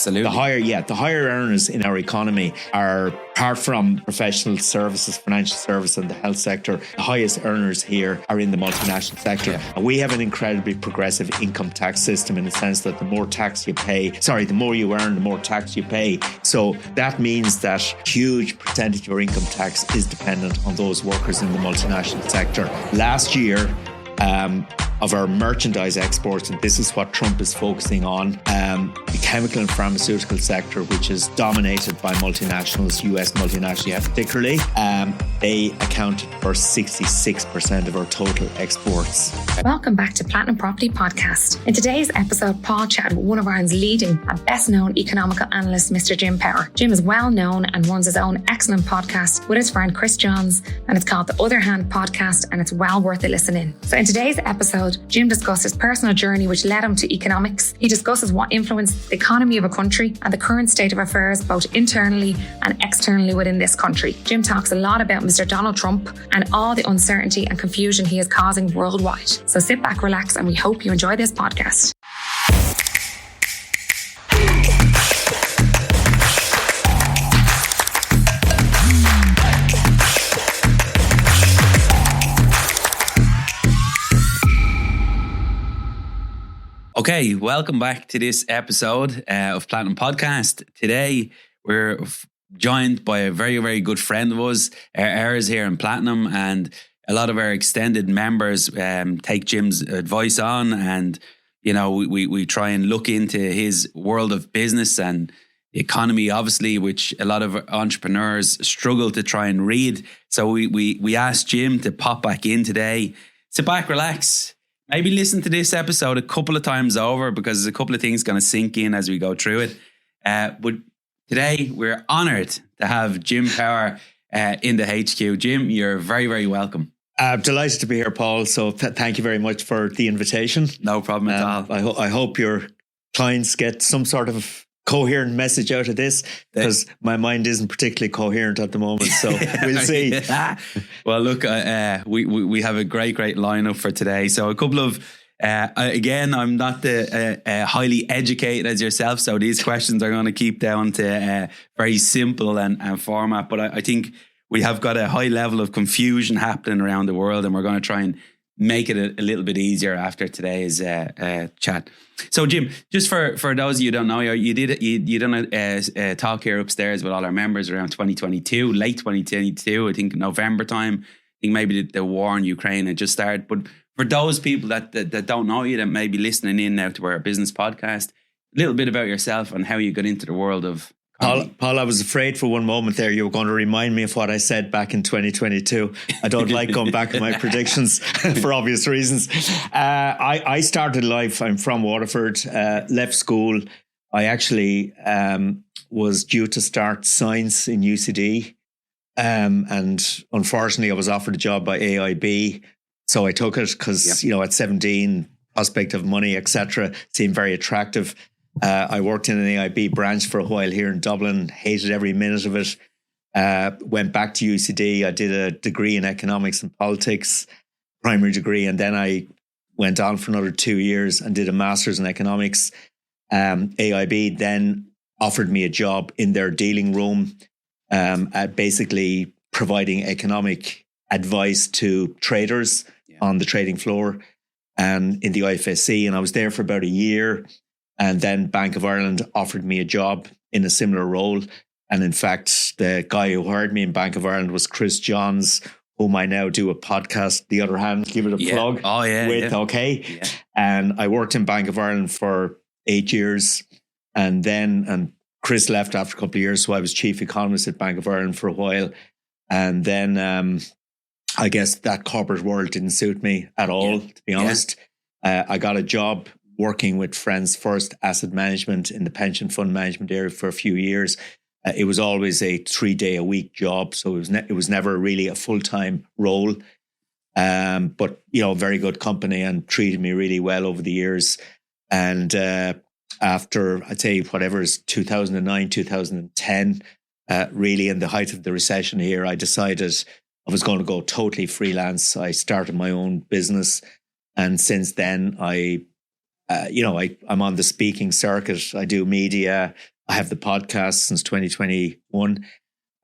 Absolutely. The higher earners in our economy are, apart from professional services, financial service and the health sector, the highest earners here are in the multinational sector. Yeah. And we have an incredibly progressive income tax system in the sense that the more you earn, the more tax you pay. So that means that huge percentage of our income tax is dependent on those workers in the multinational sector. Last year, of our merchandise exports, and this is what Trump is focusing on, the chemical and pharmaceutical sector, which is dominated by multinationals, US multinationals particularly, they accounted for 66% of our total exports. Welcome back to Platinum Property Podcast. In today's episode, Paul chatted with one of Ireland's leading and best-known economical analysts, Mr. Jim Power. Jim is well known and runs his own excellent podcast with his friend Chris Johns, and it's called The Other Hand Podcast, and it's well worth a listen in. So in today's episode, Jim discussed his personal journey which led him to economics. He discusses what influenced the economy of a country and the current state of affairs both internally and externally within this country. Jim talks a lot about Mr. Donald Trump and all the uncertainty and confusion he is causing worldwide. So sit back, relax, and we hope you enjoy this podcast. Okay, welcome back to this episode of Platinum Podcast. Today, we're joined by a very, very good friend of us, ours here in Platinum, and a lot of our extended members take Jim's advice on, and you know, we try and look into his world of business and the economy, obviously, which a lot of entrepreneurs struggle to try and read. So we asked Jim to pop back in today. Sit back, relax. Maybe listen to this episode a couple of times over because there's a couple of things going to sink in as we go through it. But today we're honoured to have Jim Power in the HQ. Jim, you're very, very welcome. I'm delighted to be here, Paul. So thank you very much for the invitation. No problem at all. I hope your clients get some sort of coherent message out of this, because my mind isn't particularly coherent at the moment. So we'll see. Well, look, we have a great lineup for today. So a couple of, again, I'm not the highly educated as yourself, so these questions are going to keep down to very simple and format. But I think we have got a high level of confusion happening around the world, and we're going to try and make it a little bit easier after today's chat. So, Jim, just for those of you who don't know, you done a talk here upstairs with all our members around 2022, late 2022, I think November time. I think maybe the war in Ukraine had just started. But for those people that don't know you, that may be listening in now to our business podcast, a little bit about yourself and how you got into the world of Paul, I was afraid for one moment there you were going to remind me of what I said back in 2022. I don't like going back on my predictions for obvious reasons. I started life, I'm from Waterford, left school. I actually was due to start science in UCD. And unfortunately, I was offered a job by AIB. So I took it because, you know, at 17, prospect of money, etc., seemed very attractive. I worked in an AIB branch for a while here in Dublin, hated every minute of it. Went back to UCD. I did a degree in economics and politics, primary degree, and then I went on for another 2 years and did a master's in economics. AIB then offered me a job in their dealing room, at basically providing economic advice to traders on the trading floor and in the IFSC. And I was there for about a year. And then Bank of Ireland offered me a job in a similar role. And in fact, the guy who hired me in Bank of Ireland was Chris Johns, whom I now do a podcast, The Other Hand, give it a plug with. Okay. Yeah. And I worked in Bank of Ireland for 8 years. And Chris left after a couple of years. So I was chief economist at Bank of Ireland for a while. And then I guess that corporate world didn't suit me at all, to be honest. I got a job working with Friends First Asset Management in the pension fund management area for a few years. It was always a 3-day-a-week job, so it was never really a full-time role. But, you know, very good company and treated me really well over the years. And after, I'd say, whatever is 2009, 2010, really in the height of the recession here, I decided I was going to go totally freelance. I started my own business. And since then, I'm on the speaking circuit. I do media. I have the podcast since 2021.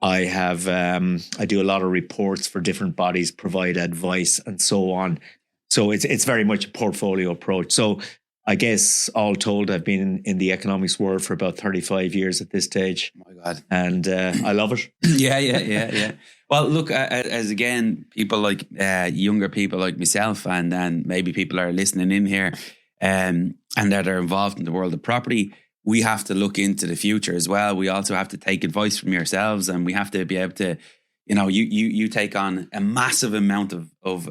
I do a lot of reports for different bodies, provide advice and so on. So it's very much a portfolio approach. So I guess all told, I've been in the economics world for about 35 years at this stage. Oh my God. And I love it. Yeah. Well, look, as again, people like younger people like myself and maybe people are listening in here and that are involved in the world of property, we have to look into the future as well. We also have to take advice from yourselves, and we have to be able to, you take on a massive amount of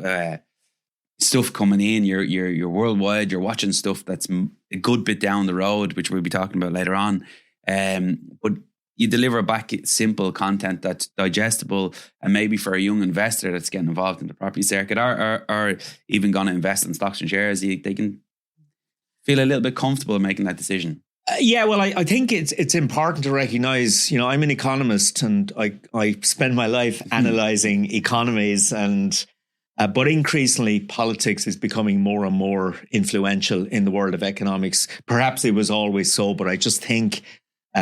stuff coming in. You're worldwide. You're watching stuff that's a good bit down the road, which we'll be talking about later on. But you deliver back simple content that's digestible, and maybe for a young investor that's getting involved in the property circuit or even going to invest in stocks and shares, they can feel a little bit comfortable making that decision. Yeah, well, I think it's important to recognize, I'm an economist and I spend my life analyzing economies, and but increasingly politics is becoming more and more influential in the world of economics. Perhaps it was always so, but I just think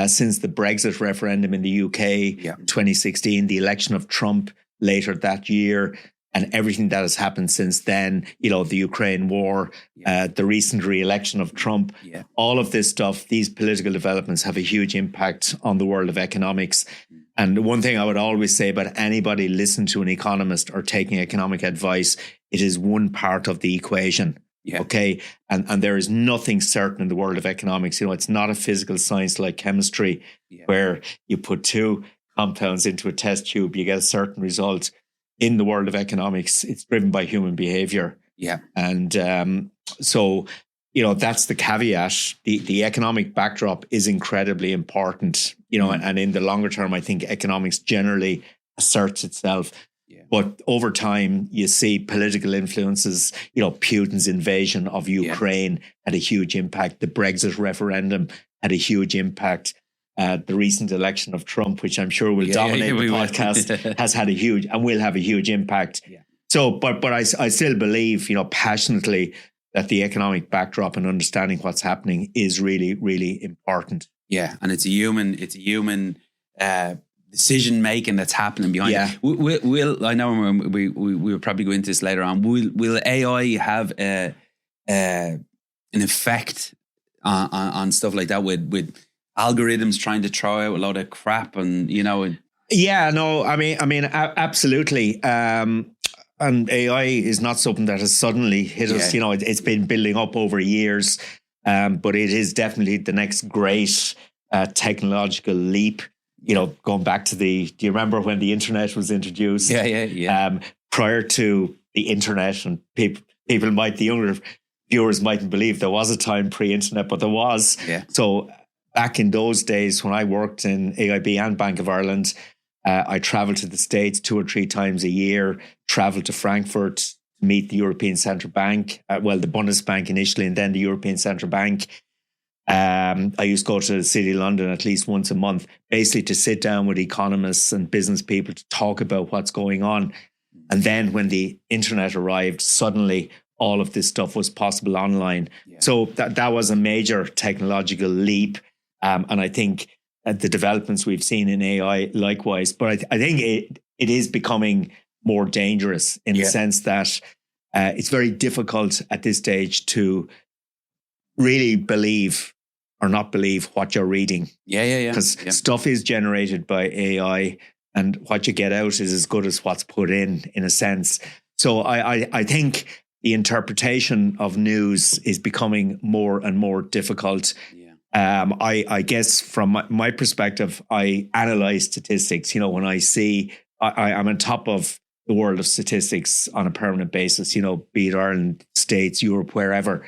since the Brexit referendum in the UK in 2016, the election of Trump later that year, and everything that has happened since then, the Ukraine war, the recent re-election of Trump, all of this stuff, these political developments have a huge impact on the world of economics. And one thing I would always say about anybody listening to an economist or taking economic advice, it is one part of the equation. Yeah. Okay. And there is nothing certain in the world of economics. It's not a physical science like chemistry where you put two compounds into a test tube, you get a certain result. In the world of economics, it's driven by human behavior. Yeah. And so, that's the caveat. The economic backdrop is incredibly important, and in the longer term, I think economics generally asserts itself. Yeah. But over time, you see political influences, Putin's invasion of Ukraine had a huge impact. The Brexit referendum had a huge impact. The recent election of Trump, which I'm sure will dominate the podcast, has had a huge and will have a huge impact. Yeah. So, but I still believe, passionately that the economic backdrop and understanding what's happening is really, really important. Yeah, and it's a human decision making that's happening behind it. We'll I know we will probably go into this later on. Will AI have an effect on stuff like that with algorithms trying to throw out a lot of crap and absolutely. And AI is not something that has suddenly hit us. It's been building up over years, but it is definitely the next great technological leap. Going back to do you remember when the internet was introduced? Yeah. Prior to the internet, and the younger viewers mightn't believe there was a time pre-internet, but there was. Yeah. So back in those days when I worked in AIB and Bank of Ireland, I traveled to the States 2 or 3 times a year, traveled to Frankfurt to meet the European Central Bank, the Bundesbank initially, and then the European Central Bank. I used to go to the City of London at least once a month, basically to sit down with economists and business people to talk about what's going on. And then when the internet arrived, suddenly all of this stuff was possible online. Yeah. So that was a major technological leap. And I think the developments we've seen in AI likewise, but I think it is becoming more dangerous in the sense that it's very difficult at this stage to really believe or not believe what you're reading. Because stuff is generated by AI and what you get out is as good as what's put in a sense. So I think the interpretation of news is becoming more and more difficult. I guess from my perspective, I analyze statistics. When I see, I'm on top of the world of statistics on a permanent basis, be it Ireland, States, Europe, wherever.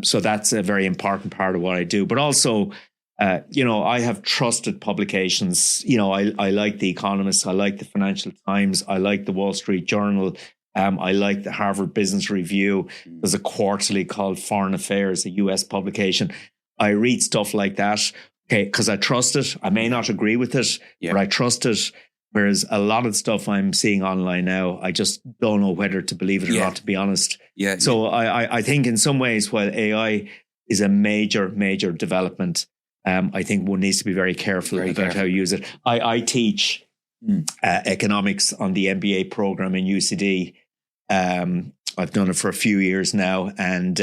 So that's a very important part of what I do. But also, I have trusted publications. I like The Economist. I like the Financial Times. I like the Wall Street Journal. I like the Harvard Business Review. There's a quarterly called Foreign Affairs, a US publication. I read stuff like that, because I trust it. I may not agree with it, but I trust it. Whereas a lot of stuff I'm seeing online now, I just don't know whether to believe it or not, to be honest. So I think in some ways, while AI is a major, major development, I think one needs to be very careful about how you use it. I teach economics on the MBA program in UCD. I've done it for a few years now, and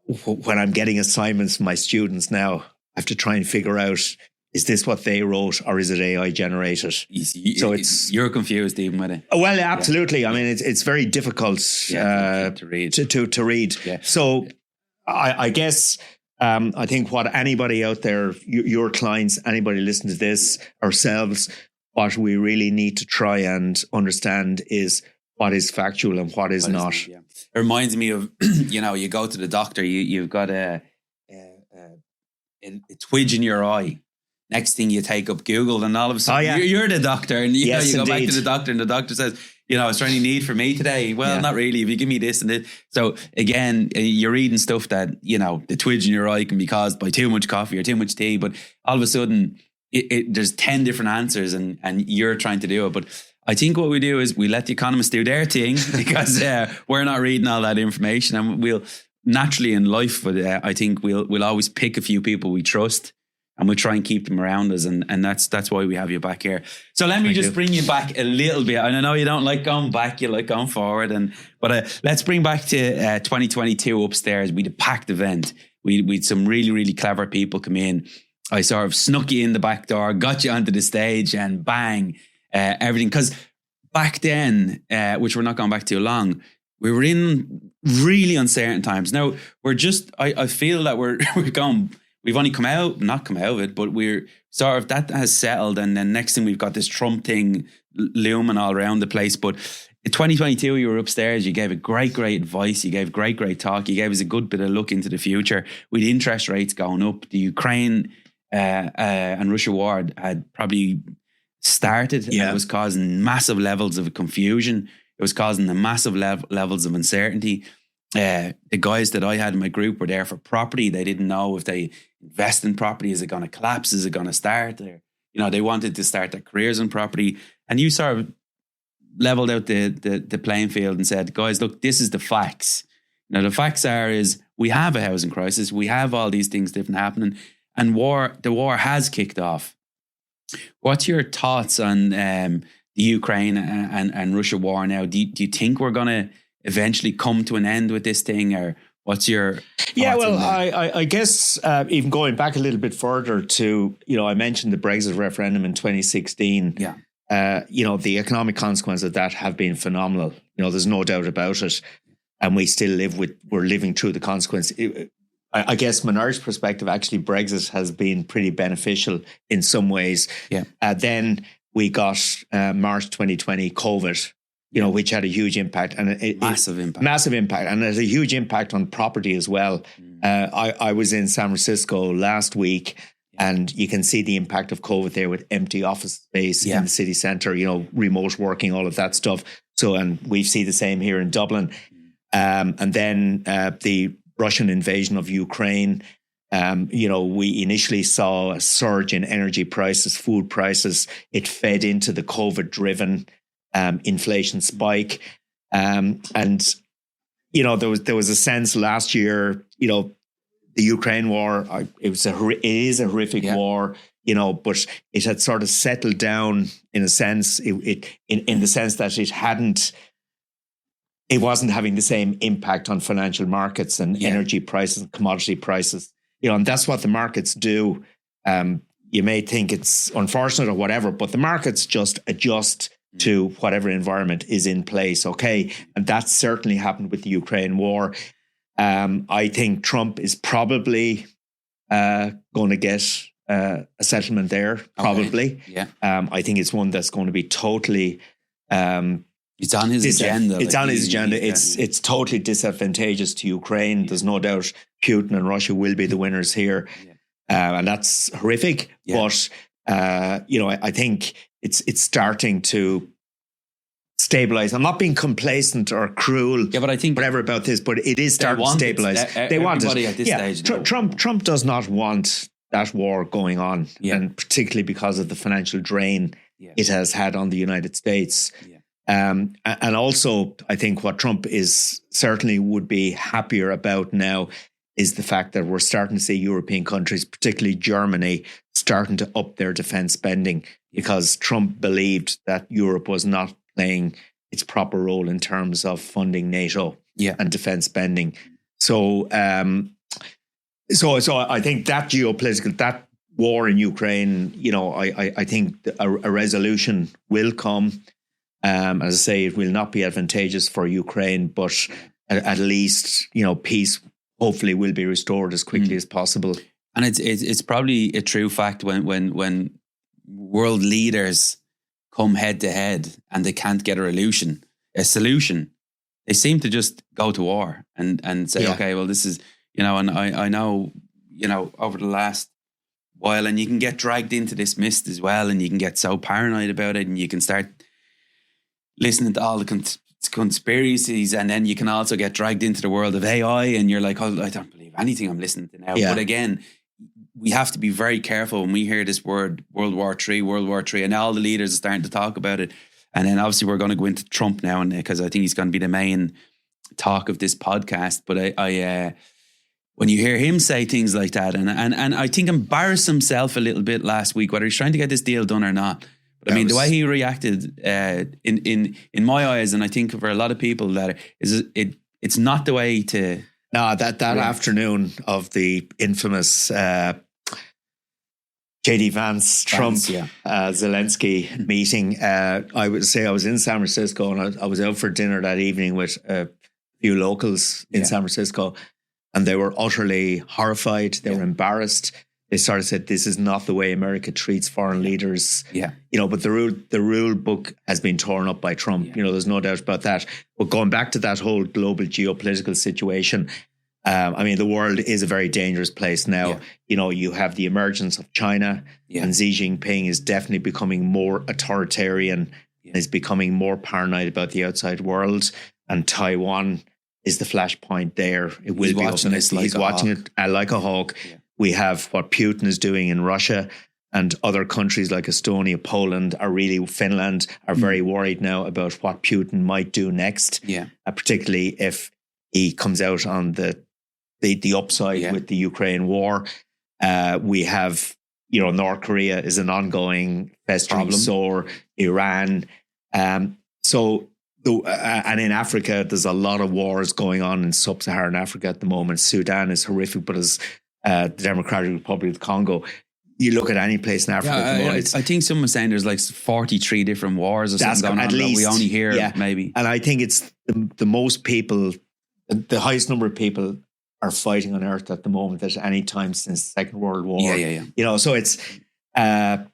when I'm getting assignments from my students now, I have to try and figure out, is this what they wrote or is it AI generated? So you're confused even with it. Well, absolutely. Yeah. I mean, it's very difficult to read. To read. Yeah. So I guess I think what anybody out there, your clients, anybody listening to this, ourselves, what we really need to try and understand is what is factual and what is not. It reminds me of, you go to the doctor, you've got a twinge in your eye. Next thing you take up Google, and all of a sudden you're the doctor, and you go back to the doctor, and the doctor says, is there any need for me today? Well, not really. If you give me this and this. So again, you're reading stuff that, the twinge in your eye can be caused by too much coffee or too much tea, but all of a sudden there's 10 different answers and you're trying to do it. But I think what we do is we let the economists do their thing because we're not reading all that information, and we'll naturally in life, but I think we'll always pick a few people we trust. And we'll try and keep them around us. And that's why we have you back here. So let me just bring you back a little bit. And I know you don't like going back, you like going forward. But let's bring back to 2022 upstairs. We had a packed event. We had some really, really clever people come in. I sort of snuck you in the back door, got you onto the stage, and bang, everything. Because back then, which we're not going back too long, we were in really uncertain times. Now, I feel that we're going... We've only not come out of it, but we're sort of, that has settled. And then next thing, we've got this Trump thing looming all around the place. But in 2022, you were upstairs. You gave a great advice. You gave great talk. You gave us a good bit of look into the future with interest rates going up. The Ukraine and Russia war had probably started. And it was causing massive levels of confusion. It was causing the massive levels of uncertainty. The guys that I had in my group were there for property. They didn't know if they invest in property. Is it going to collapse? Is it going to start? They wanted to start their careers in property. And you sort of leveled out the playing field and said, guys, look, this is the facts. The facts is we have a housing crisis. We have all these things different happening. And the war has kicked off. What's your thoughts on the Ukraine and Russia war now? Do you think we're going to eventually come to an end with this thing, or what's your I guess even going back a little bit further to, I mentioned the Brexit referendum in 2016. The economic consequences of that have been phenomenal. There's no doubt about it, and we still we're living through the consequence. I guess Minor's perspective, actually Brexit has been pretty beneficial in some ways. Then we got March 2020 COVID, which had a huge impact, and massive impact, and there's a huge impact on property as well. I was in San Francisco last week, and you can see the impact of COVID there with empty office space in the city centre. Remote working, all of that stuff. So, and we see the same here in Dublin. And then the Russian invasion of Ukraine. We initially saw a surge in energy prices, food prices. It fed into the COVID-driven inflation spike. And there was a sense last year, the Ukraine war, it is a horrific war, but it had sort of settled down in a sense, in the sense that it wasn't having the same impact on financial markets and energy prices and commodity prices, and that's what the markets do. You may think it's unfortunate or whatever, but the markets just adjust to whatever environment is in place. Okay. And that certainly happened with the Ukraine war. I think Trump is probably going to get a settlement there, probably. Okay. I think it's one that's going to be totally... it's on his agenda. It's on his agenda. It's totally disadvantageous to Ukraine. Yeah. There's no doubt Putin and Russia will be the winners here. Yeah. And that's horrific. Yeah. But, I think it's starting to stabilize. I'm not being complacent or cruel, but I think whatever about this, but it is starting to stabilize. They want it at this stage. Trump does not want that war going on, and particularly because of the financial drain it has had on the United States. And also, I think what Trump is certainly would be happier about now is the fact that we're starting to see European countries, particularly Germany, starting to up their defence spending because Trump believed that Europe was not playing its proper role in terms of funding NATO and defence spending. So, so I think that that war in Ukraine, I think a resolution will come. As I say, it will not be advantageous for Ukraine, but at least, peace hopefully will be restored as quickly as possible. And it's probably a true fact when world leaders come head to head and they can't get a solution, they seem to just go to war and say, okay, well, this is, and I know, over the last while, and you can get dragged into this mist as well, and you can get so paranoid about it, and you can start listening to all the conspiracies, and then you can also get dragged into the world of AI, and you're like, oh, I don't believe anything I'm listening to now. But again, we have to be very careful when we hear this word World War III, and all the leaders are starting to talk about it. And then obviously we're going to go into Trump now, because I think he's going to be the main talk of this podcast. But I when you hear him say things like that, and I think embarrass himself a little bit last week, whether he's trying to get this deal done or not. But I mean, the way he reacted, in my eyes, and I think for a lot of people, that it's not the way to. No, that afternoon of the infamous J.D. Vance, Trump, Zelensky meeting, I would say I was in San Francisco, and I was out for dinner that evening with a few locals in San Francisco, and they were utterly horrified. They were embarrassed. They sort of said, this is not the way America treats foreign leaders. But the rule book has been torn up by Trump. There's no doubt about that. But going back to that whole global geopolitical situation, the world is a very dangerous place now. You have the emergence of China, and Xi Jinping is definitely becoming more authoritarian, and is becoming more paranoid about the outside world. And Taiwan is the flashpoint there. It will be watching it. He's watching it like a hawk. We have what Putin is doing in Russia, and other countries like Estonia, Poland, Finland are very worried now about what Putin might do next. Particularly if he comes out on the upside with the Ukraine war. We have, North Korea is an ongoing festering sore, Iran. And in Africa, there's a lot of wars going on in sub-Saharan Africa at the moment. Sudan is horrific, but as the Democratic Republic of the Congo, you look at any place in Africa at the moment. I think someone was saying there's like 43 different wars or something going on. At least, we only hear maybe. And I think it's the most people, the highest number of people are fighting on earth at the moment at any time since the Second World War. So it's, and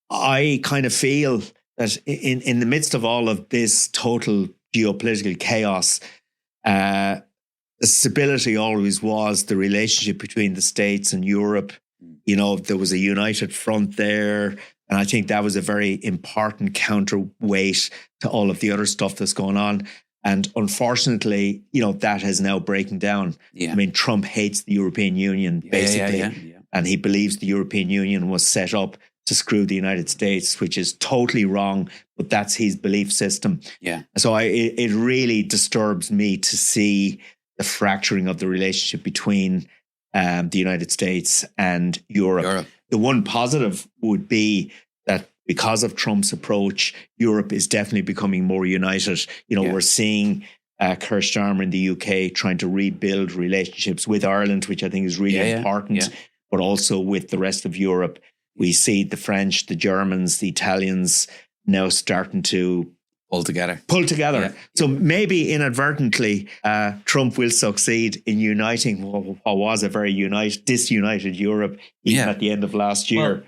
I kind of feel that in the midst of all of this total geopolitical chaos, the stability always was the relationship between the States and Europe. There was a united front there. And I think that was a very important counterweight to all of the other stuff that's going on. And unfortunately, that is now breaking down. Trump hates the European Union, basically. And he believes the European Union was set up to screw the United States, which is totally wrong, but that's his belief system. So it really disturbs me to see the fracturing of the relationship between the United States and Europe. The one positive would be that because of Trump's approach, Europe is definitely becoming more united. We're seeing Keir Starmer in the UK trying to rebuild relationships with Ireland, which I think is really important, but also with the rest of Europe. We see the French, the Germans, the Italians now starting to pull together. So maybe inadvertently, Trump will succeed in uniting what was a very disunited Europe even at the end of last year.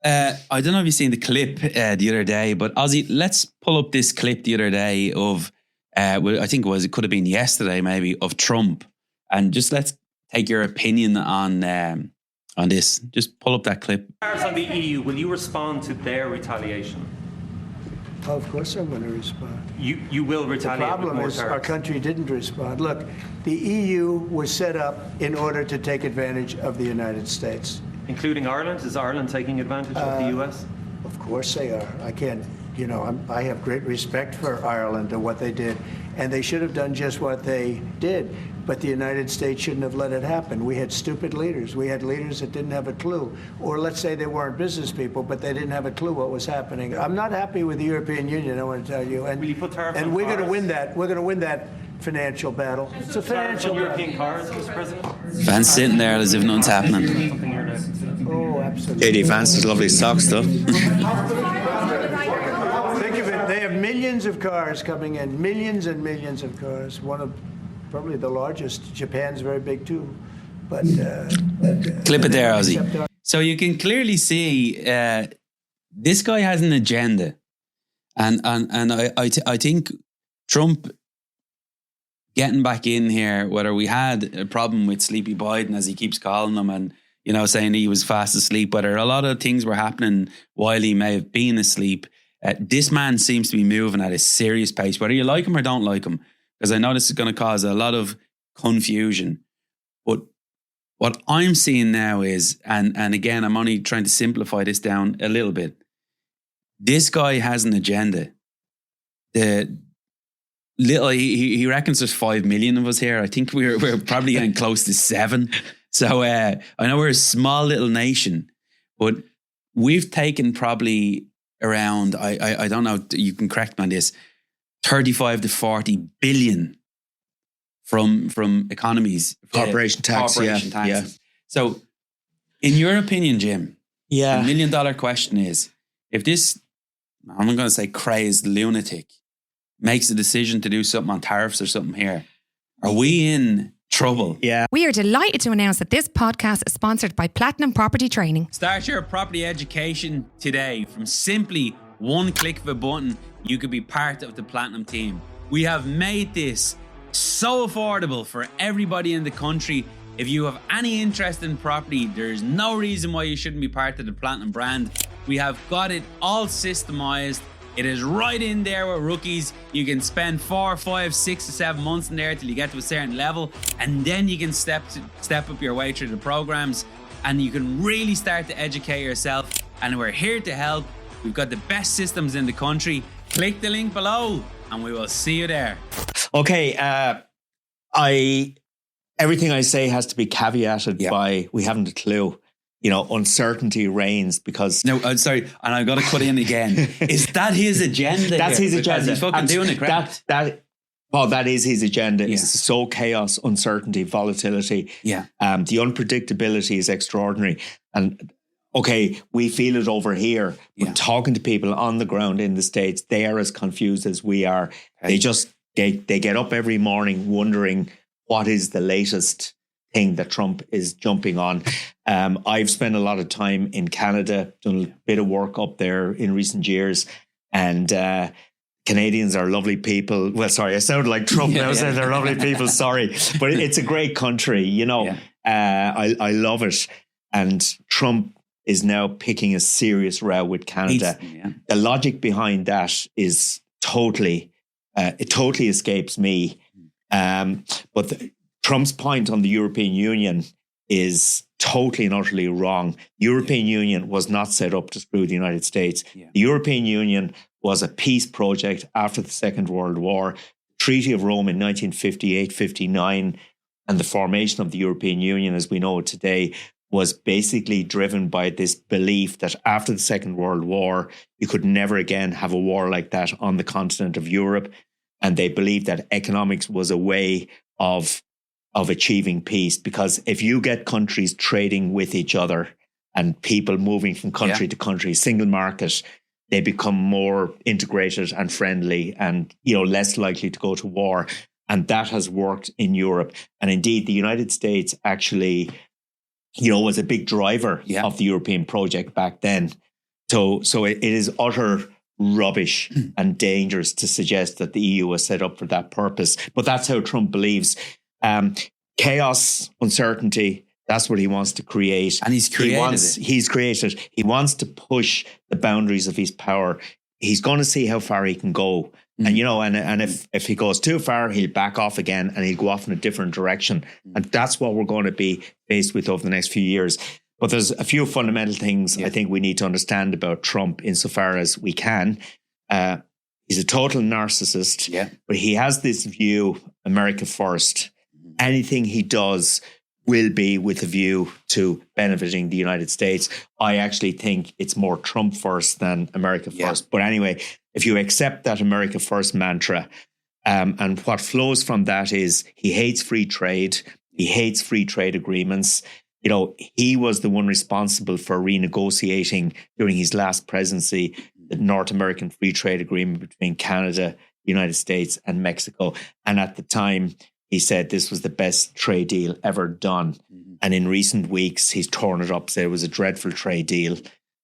Well, I don't know if you've seen the clip the other day, but Ozzy, let's pull up this clip the other day of, I think it could have been yesterday maybe, of Trump. And just let's take your opinion on this. Just pull up that clip. On the EU, will you respond to their retaliation? Oh, of course I'm going to respond. You will retaliate. The problem is our country didn't respond. Look, the EU was set up in order to take advantage of the United States. Including Ireland? Is Ireland taking advantage of the US? Of course they are. I can't, I have great respect for Ireland and what they did. And they should have done just what they did. But the United States shouldn't have let it happen. We had stupid leaders. We had leaders that didn't have a clue. Or let's say they weren't business people, but they didn't have a clue what was happening. I'm not happy with the European Union, I want to tell you. And, Will you put tariffs on we're going to cars? win that. We're going to win that financial battle. It's a Tariffs financial on battle. European cars, Mr. President? Vance sitting there as if nothing's happening. Something you're now considering. Oh, absolutely. JD Vance's lovely socks, though. Think of it. They have millions of cars coming in, millions and millions of cars. One of probably the largest. Japan's very big too. But Clip it there, except Ozzy. our- So you can clearly see this guy has an agenda, and I think Trump getting back in here, whether we had a problem with Sleepy Biden, as he keeps calling him, and saying he was fast asleep, whether a lot of things were happening while he may have been asleep, this man seems to be moving at a serious pace, whether you like him or don't like him, because I know this is going to cause a lot of confusion. But what I'm seeing now is, and again, I'm only trying to simplify this down a little bit. This guy has an agenda. He reckons there's 5 million of us here. I think we're probably getting close to 7. So I know we're a small little nation, but we've taken probably around, I don't know, you can correct me on this, 35 to 40 billion from economies. Corporation tax, yeah. taxes. So in your opinion, Jim, the Yeah. $1 million question is, if this, I'm going to say crazed lunatic, makes a decision to do something on tariffs or something here, are we in trouble? Yeah. We are delighted to announce that this podcast is sponsored by Platinum Property Training. Start your property education today. From simply one click of a button, you could be part of the Platinum team. We have made this so affordable for everybody in the country. If you have any interest in property, there's no reason why you shouldn't be part of the Platinum brand. We have got it all systemized. It is right in there with rookies. You can spend 4, 5, 6 or 7 months in there till you get to a certain level, and then you can step up your way through the programs, and you can really start to educate yourself. And we're here to help. We've got the best systems in the country. Click the link below, and we will see you there. Okay. Everything I say has to be caveated by we haven't a clue. Uncertainty reigns because... No, I'm sorry, and I've got to cut in again. Is that his agenda? That's his Because agenda. He's fucking And doing it, correct? that is his agenda. Yeah. It's so chaos, uncertainty, volatility. Yeah. The unpredictability is extraordinary. And okay, we feel it over here, but talking to people on the ground in the States, they are as confused as we are. Okay. They get up every morning wondering what is the latest thing that Trump is jumping on. I've spent a lot of time in Canada, done a bit of work up there in recent years, and Canadians are lovely people. Well, sorry, I sound like Trump now saying they're lovely people. Sorry, but it's a great country. I love it, and Trump is now picking a serious row with Canada. The logic behind that is totally escapes me. But Trump's point on the European Union is totally and utterly wrong. The European Union was not set up to screw the United States. Yeah. The European Union was a peace project after the Second World War. Treaty of Rome in 1958-59 and the formation of the European Union as we know it today was basically driven by this belief that after the Second World War, you could never again have a war like that on the continent of Europe. And they believed that economics was a way of achieving peace, because if you get countries trading with each other and people moving from country to country, single market, they become more integrated and friendly and, less likely to go to war. And that has worked in Europe. And indeed, the United States actually, was a big driver of the European project back then. So it is utter rubbish and dangerous to suggest that the EU was set up for that purpose. But that's how Trump believes. Chaos, uncertainty, that's what he wants to create. And he's created He wants to push the boundaries of his power. He's going to see how far he can go. And, and if he goes too far, he'll back off again and he'll go off in a different direction. And that's what we're going to be faced with over the next few years. But there's a few fundamental things I think we need to understand about Trump insofar as we can. He's a total narcissist, but he has this view, America first. anything he does will be with a view to benefiting the United States. I actually think it's more Trump first than America first. But anyway, if you accept that America first mantra, and what flows from that is he hates free trade. He hates free trade agreements. You know, he was the one responsible for renegotiating during his last presidency the North American Free Trade Agreement between Canada, the United States, and Mexico. And at the time, he said this was the best trade deal ever done. Mm-hmm. And in recent weeks, he's torn it up, said it was a dreadful trade deal.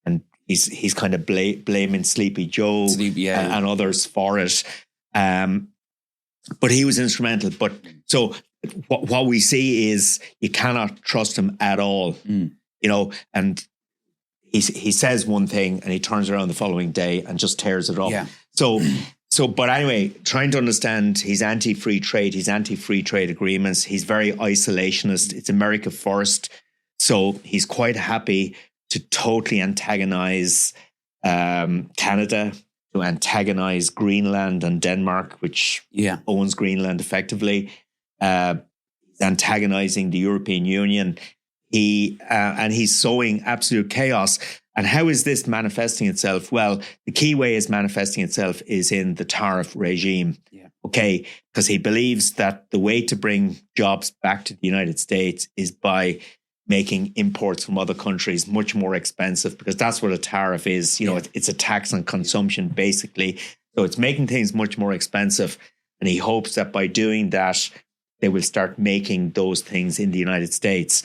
And he's kind of blaming Sleepy Joe and others for it. But he was instrumental. But so what we see is you cannot trust him at all, you know, and he says one thing and he turns around the following day and just tears it up. Yeah. So, but anyway, trying to understand, he's anti-free trade, he's anti-free trade agreements, he's very isolationist, it's America first. So he's quite happy to totally antagonize Canada, to antagonize Greenland and Denmark, which owns Greenland effectively. He's antagonizing the European Union. And he's sowing absolute chaos. And how is this manifesting itself? Well, the key way it's manifesting itself is in the tariff regime. Yeah. Okay, because he believes that the way to bring jobs back to the United States is by making imports from other countries much more expensive, because that's what a tariff is. You know, it's a tax on consumption, basically. So it's making things much more expensive. And he hopes that by doing that, they will start making those things in the United States.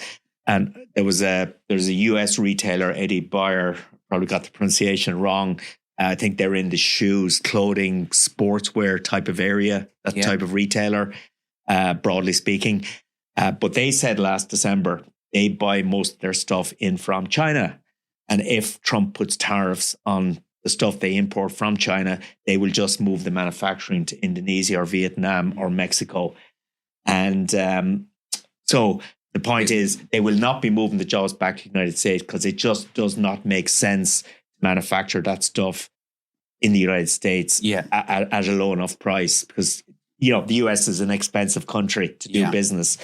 And there's a US retailer, Eddie Bauer, probably got the pronunciation wrong. I think they're in the shoes, clothing, sportswear type of area, that type of retailer, broadly speaking. But they said last December, they buy most of their stuff in from China. And if Trump puts tariffs on the stuff they import from China, they will just move the manufacturing to Indonesia or Vietnam or Mexico. And so the point is, they will not be moving the jobs back to the United States because it just does not make sense to manufacture that stuff in the United States at a low enough price, because, you know, the US is an expensive country to do business.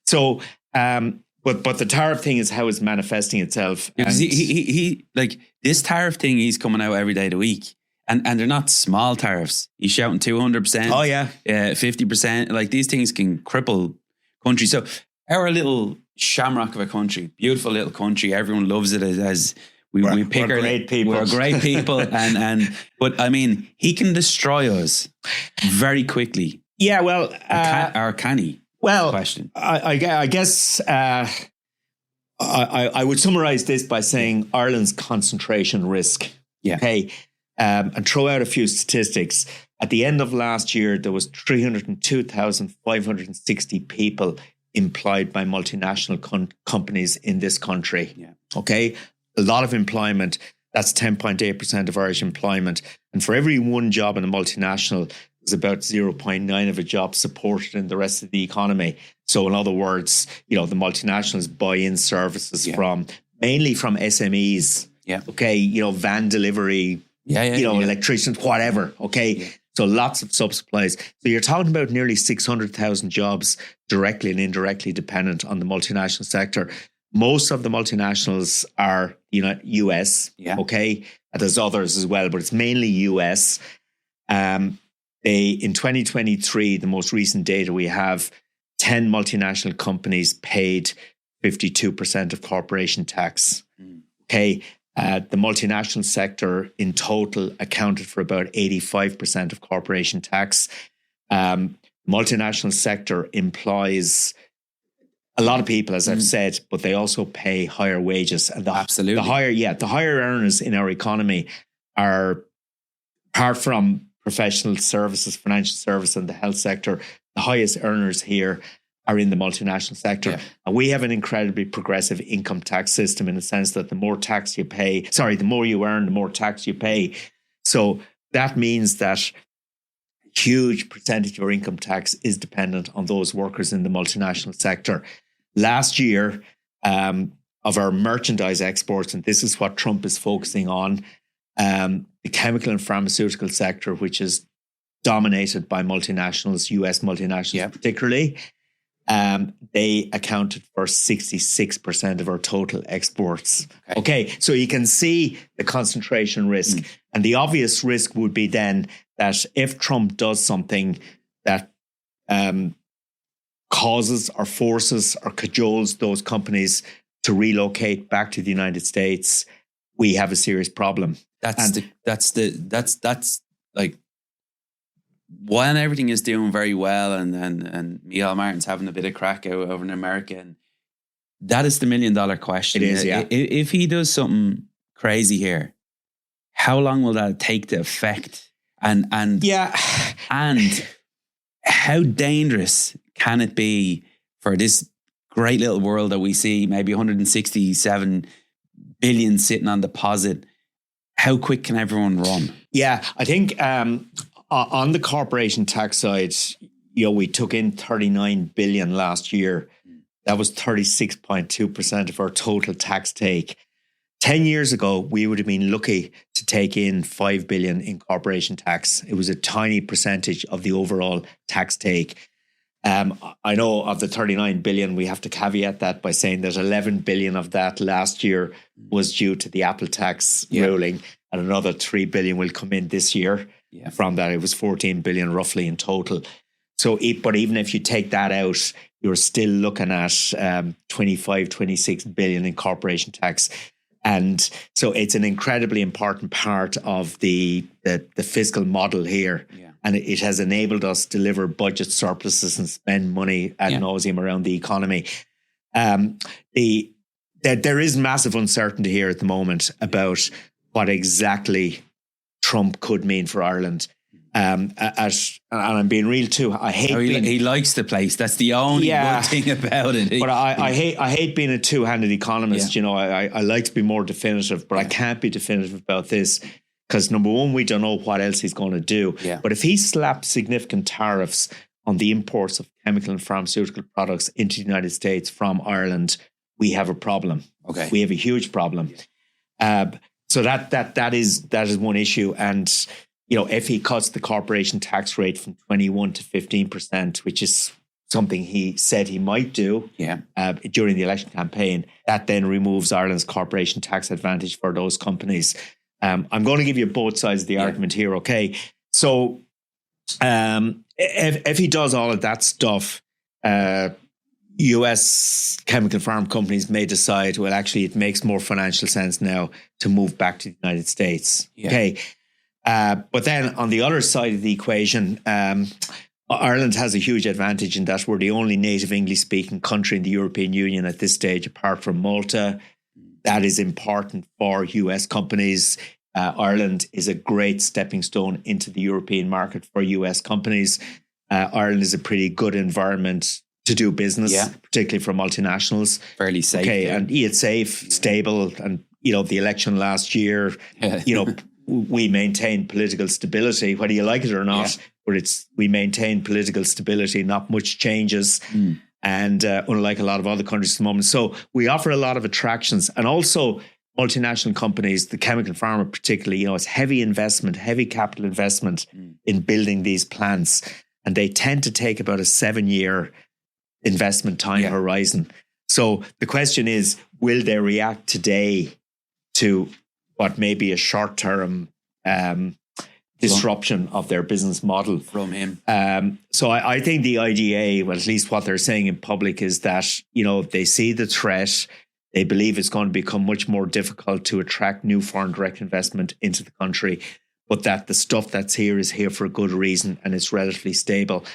So, but the tariff thing is how it's manifesting itself. Because he like this tariff thing, he's coming out every day of the week. And they're not small tariffs. He's shouting 200%. Oh, yeah. 50%. Like, these things can cripple countries. So our little shamrock of a country, beautiful little country, everyone loves it as we pick we're great people. We're great people. But I mean, he can destroy us very quickly. Yeah, well, or can he? Well, question. I guess I would summarize this by saying Ireland's concentration risk. Yeah. Okay. And throw out a few statistics. At the end of last year, there was 302,560 people employed by multinational companies in this country. Yeah. Okay. A lot of employment. That's 10.8% of Irish employment. And for every one job in a multinational, there's about 0.9 of a job supported in the rest of the economy. So in other words, you know, the multinationals buy in services mainly from SMEs. Yeah. Okay. You know, van delivery, electricians, whatever. Okay. Yeah. So lots of sub-supplies. So you're talking about nearly 600,000 jobs directly and indirectly dependent on the multinational sector. Most of the multinationals are, US. Yeah. Okay. And there's others as well, but it's mainly US. In 2023, the most recent data we have, 10 multinational companies paid 52% of corporation tax. Okay. The multinational sector in total accounted for about 85% of corporation tax. Multinational sector employs a lot of people, as I've said, but they also pay higher wages. And Absolutely. The higher earners in our economy are, apart from professional services, financial service and the health sector, the highest earners here are in the multinational sector. Yeah. And we have an incredibly progressive income tax system in the sense that the more you earn, the more tax you pay. So that means that a huge percentage of our income tax is dependent on those workers in the multinational sector. Last year, of our merchandise exports, and this is what Trump is focusing on, the chemical and pharmaceutical sector, which is dominated by multinationals, US multinationals particularly, They accounted for 66% of our total exports. Okay, so you can see the concentration risk. And the obvious risk would be then that if Trump does something that causes or forces or cajoles those companies to relocate back to the United States, we have a serious problem. That's like when everything is doing very well and Micheál Martin's having a bit of crack out over in America, and that is the $1 million question. It is, yeah. If he does something crazy here, how long will that take to affect? And how dangerous can it be for this great little world that we see, maybe 167 billion sitting on deposit? How quick can everyone run? Yeah, I think on the corporation tax side, we took in 39 billion last year. That was 36.2% of our total tax take. 10 years ago, we would have been lucky to take in 5 billion in corporation tax. It was a tiny percentage of the overall tax take. I know of the 39 billion, we have to caveat that by saying that 11 billion of that last year was due to the Apple tax ruling, and another 3 billion will come in this year. From that, it was 14 billion roughly in total. So, but even if you take that out, you're still looking at 25, 26 billion in corporation tax. And so it's an incredibly important part of the fiscal model here. Yeah. And it has enabled us to deliver budget surpluses and spend money ad nauseum around the economy. There is massive uncertainty here at the moment about what exactly Trump could mean for Ireland. And I'm being real too. I hate he likes the place. That's the only good thing about it. But I hate being a two-handed economist. I like to be more definitive, but I can't be definitive about this because number one, we don't know what else he's going to do. Yeah. But if he slaps significant tariffs on the imports of chemical and pharmaceutical products into the United States from Ireland, we have a problem. Okay, we have a huge problem. So that is one issue. And if he cuts the corporation tax rate from 21 to 15%, which is something he said he might do during the election campaign, that then removes Ireland's corporation tax advantage for those companies. I'm going to give you both sides of the argument here, okay? So if he does all of that stuff, US chemical farm companies may decide, well, actually, it makes more financial sense now to move back to the United States. Yeah. Okay. But then on the other side of the equation, Ireland has a huge advantage in that we're the only native English-speaking country in the European Union at this stage, apart from Malta. That is important for US companies. Ireland is a great stepping stone into the European market for US companies. Ireland is a pretty good environment to do business, particularly for multinationals. Fairly safe. Okay, and it's safe, stable, and the election last year, we maintained political stability, whether you like it or not. But we maintained political stability, not much changes, and unlike a lot of other countries at the moment. So we offer a lot of attractions, and also multinational companies, the chemical pharma particularly. It's heavy investment, heavy capital investment in building these plants, and they tend to take about a 7-year investment time horizon. So the question is, will they react today to what may be a short-term disruption of their business model from him? So I think the IGA, well, at least what they're saying in public, is that they see the threat. They believe it's going to become much more difficult to attract new foreign direct investment into the country, but that the stuff that's here is here for a good reason and it's relatively stable.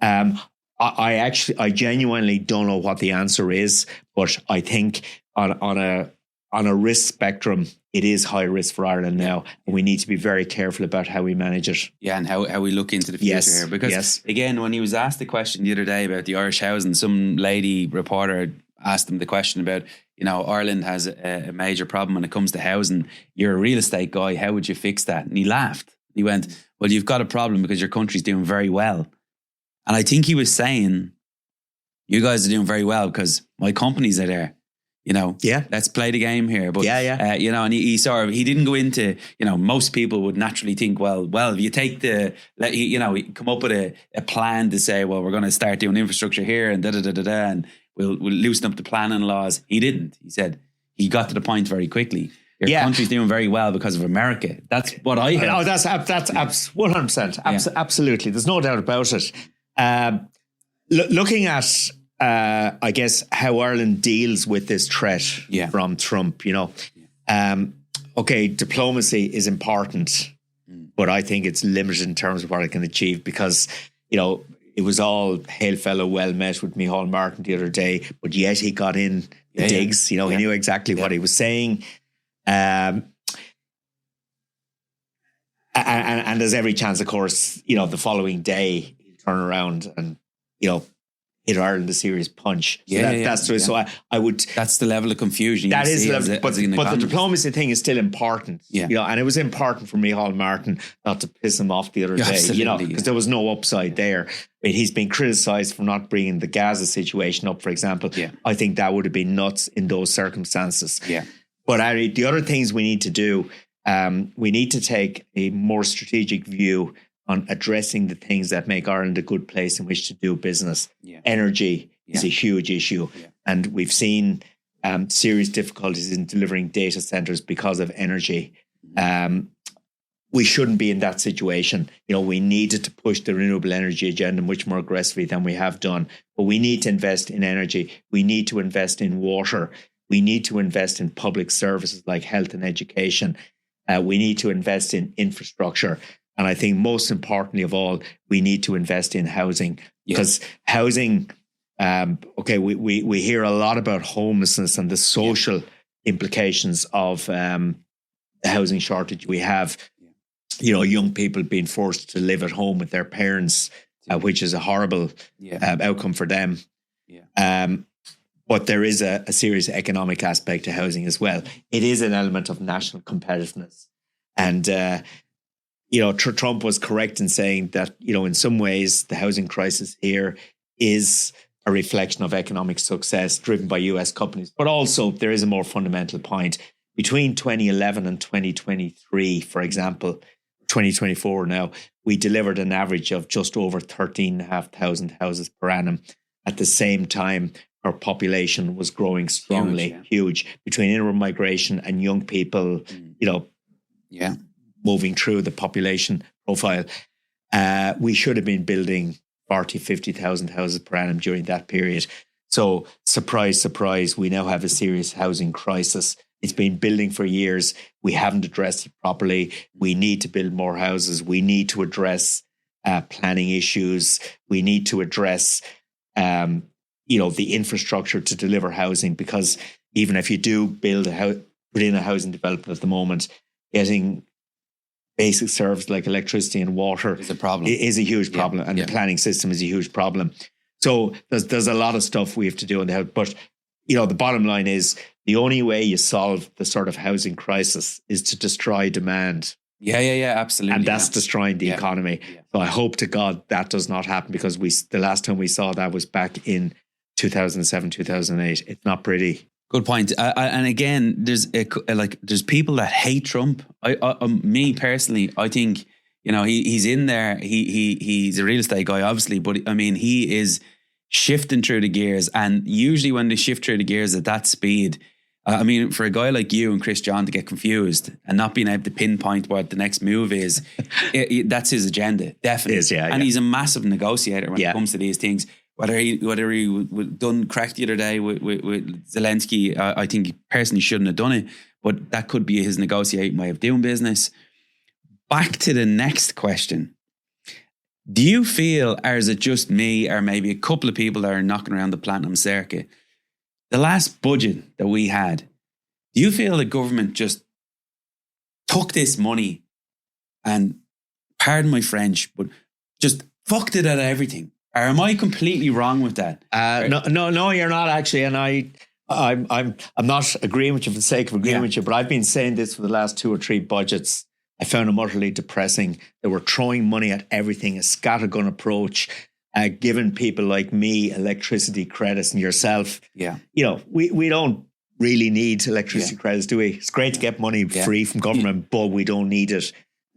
I genuinely don't know what the answer is, but I think on a risk spectrum, it is high risk for Ireland now, and we need to be very careful about how we manage it. Yeah, and how we look into the future here. Because again, when he was asked the question the other day about the Irish housing, some lady reporter asked him the question about, Ireland has a major problem when it comes to housing. You're a real estate guy. How would you fix that? And he laughed. He went, well, you've got a problem because your country's doing very well. And I think he was saying, you guys are doing very well because my companies are there. Yeah. let's play the game here. But Yeah. And he didn't go into, most people would naturally think, well, if you take come up with a plan to say, well, we're going to start doing infrastructure here and and we'll loosen up the planning laws. He didn't. He said he got to the point very quickly. Your country's doing very well because of America. That's what I heard. Oh, that's 100%. Absolutely. There's no doubt about it. Looking at, I guess, how Ireland deals with this threat from Trump, okay, diplomacy is important, but I think it's limited in terms of what it can achieve because, it was all hail fellow well met with Micheál Martin the other day, but yet he got in the digs. He knew exactly what he was saying. And there's every chance, of course, the following day he'll turn around and, hit Ireland a serious punch. So So I would. That's the level of confusion. That is, but the diplomacy thing is still important. Yeah. And it was important for Micheál Martin not to piss him off the other day, because there was no upside there. I mean, he's been criticised for not bringing the Gaza situation up, for example. Yeah. I think that would have been nuts in those circumstances. Yeah. But the other things we need to do, we need to take a more strategic view on addressing the things that make Ireland a good place in which to do business. Yeah. Energy is a huge issue. Yeah. And we've seen serious difficulties in delivering data centers because of energy. We shouldn't be in that situation. We needed to push the renewable energy agenda much more aggressively than we have done. But we need to invest in energy. We need to invest in water. We need to invest in public services like health and education. We need to invest in infrastructure. And I think most importantly of all, we need to invest in housing because housing, we hear a lot about homelessness and the social implications of the housing shortage we have. Young people being forced to live at home with their parents, which is a horrible outcome for them. Yeah. But there is a serious economic aspect to housing as well. It is an element of national competitiveness. And, Trump was correct in saying that, in some ways, the housing crisis here is a reflection of economic success driven by US companies. But also there is a more fundamental point. Between 2011 and 2023, for example, 2024 now, we delivered an average of just over 13,500 houses per annum. At the same time, our population was growing strongly, huge between inward migration and young people, moving through the population profile. We should have been building 40, 50,000 houses per annum during that period. So surprise, surprise, we now have a serious housing crisis. It's been building for years. We haven't addressed it properly. We need to build more houses. We need to address planning issues. We need to address the infrastructure to deliver housing, because even if you do build a house, put in a housing development at the moment, getting basic services like electricity and water is a problem. Is a huge problem, and the planning system is a huge problem. So there's a lot of stuff we have to do in the house. But the bottom line is the only way you solve the sort of housing crisis is to destroy demand. Yeah, absolutely. And that's destroying the economy. Yeah. So I hope to God that does not happen, because the last time we saw that was back in 2007, 2008. It's not pretty. Good point. And again, there's people that hate Trump. Me personally, I think he's in there. He's a real estate guy, obviously, but I mean he is shifting through the gears. And usually when they shift through the gears at that speed, for a guy like you and Chris John to get confused and not being able to pinpoint what the next move is, that's his agenda, definitely. It is, and he's a massive negotiator when it comes to these things. Whether he done crack the other day with Zelensky, I think he personally shouldn't have done it, but that could be his negotiating way of doing business. Back to the next question. Do you feel, or is it just me or maybe a couple of people that are knocking around the platinum circuit, the last budget that we had, do you feel the government just took this money and, pardon my French, but just fucked it out of everything? Or am I completely wrong with that? No, you're not actually. And I'm not agreeing with you for the sake of agreeing with you, but I've been saying this for the last 2 or 3 budgets. I found them utterly depressing. They were throwing money at everything, a scattergun approach, giving people like me electricity credits and yourself. Yeah. We don't really need electricity credits, do we? It's great to get money free from government, but we don't need it.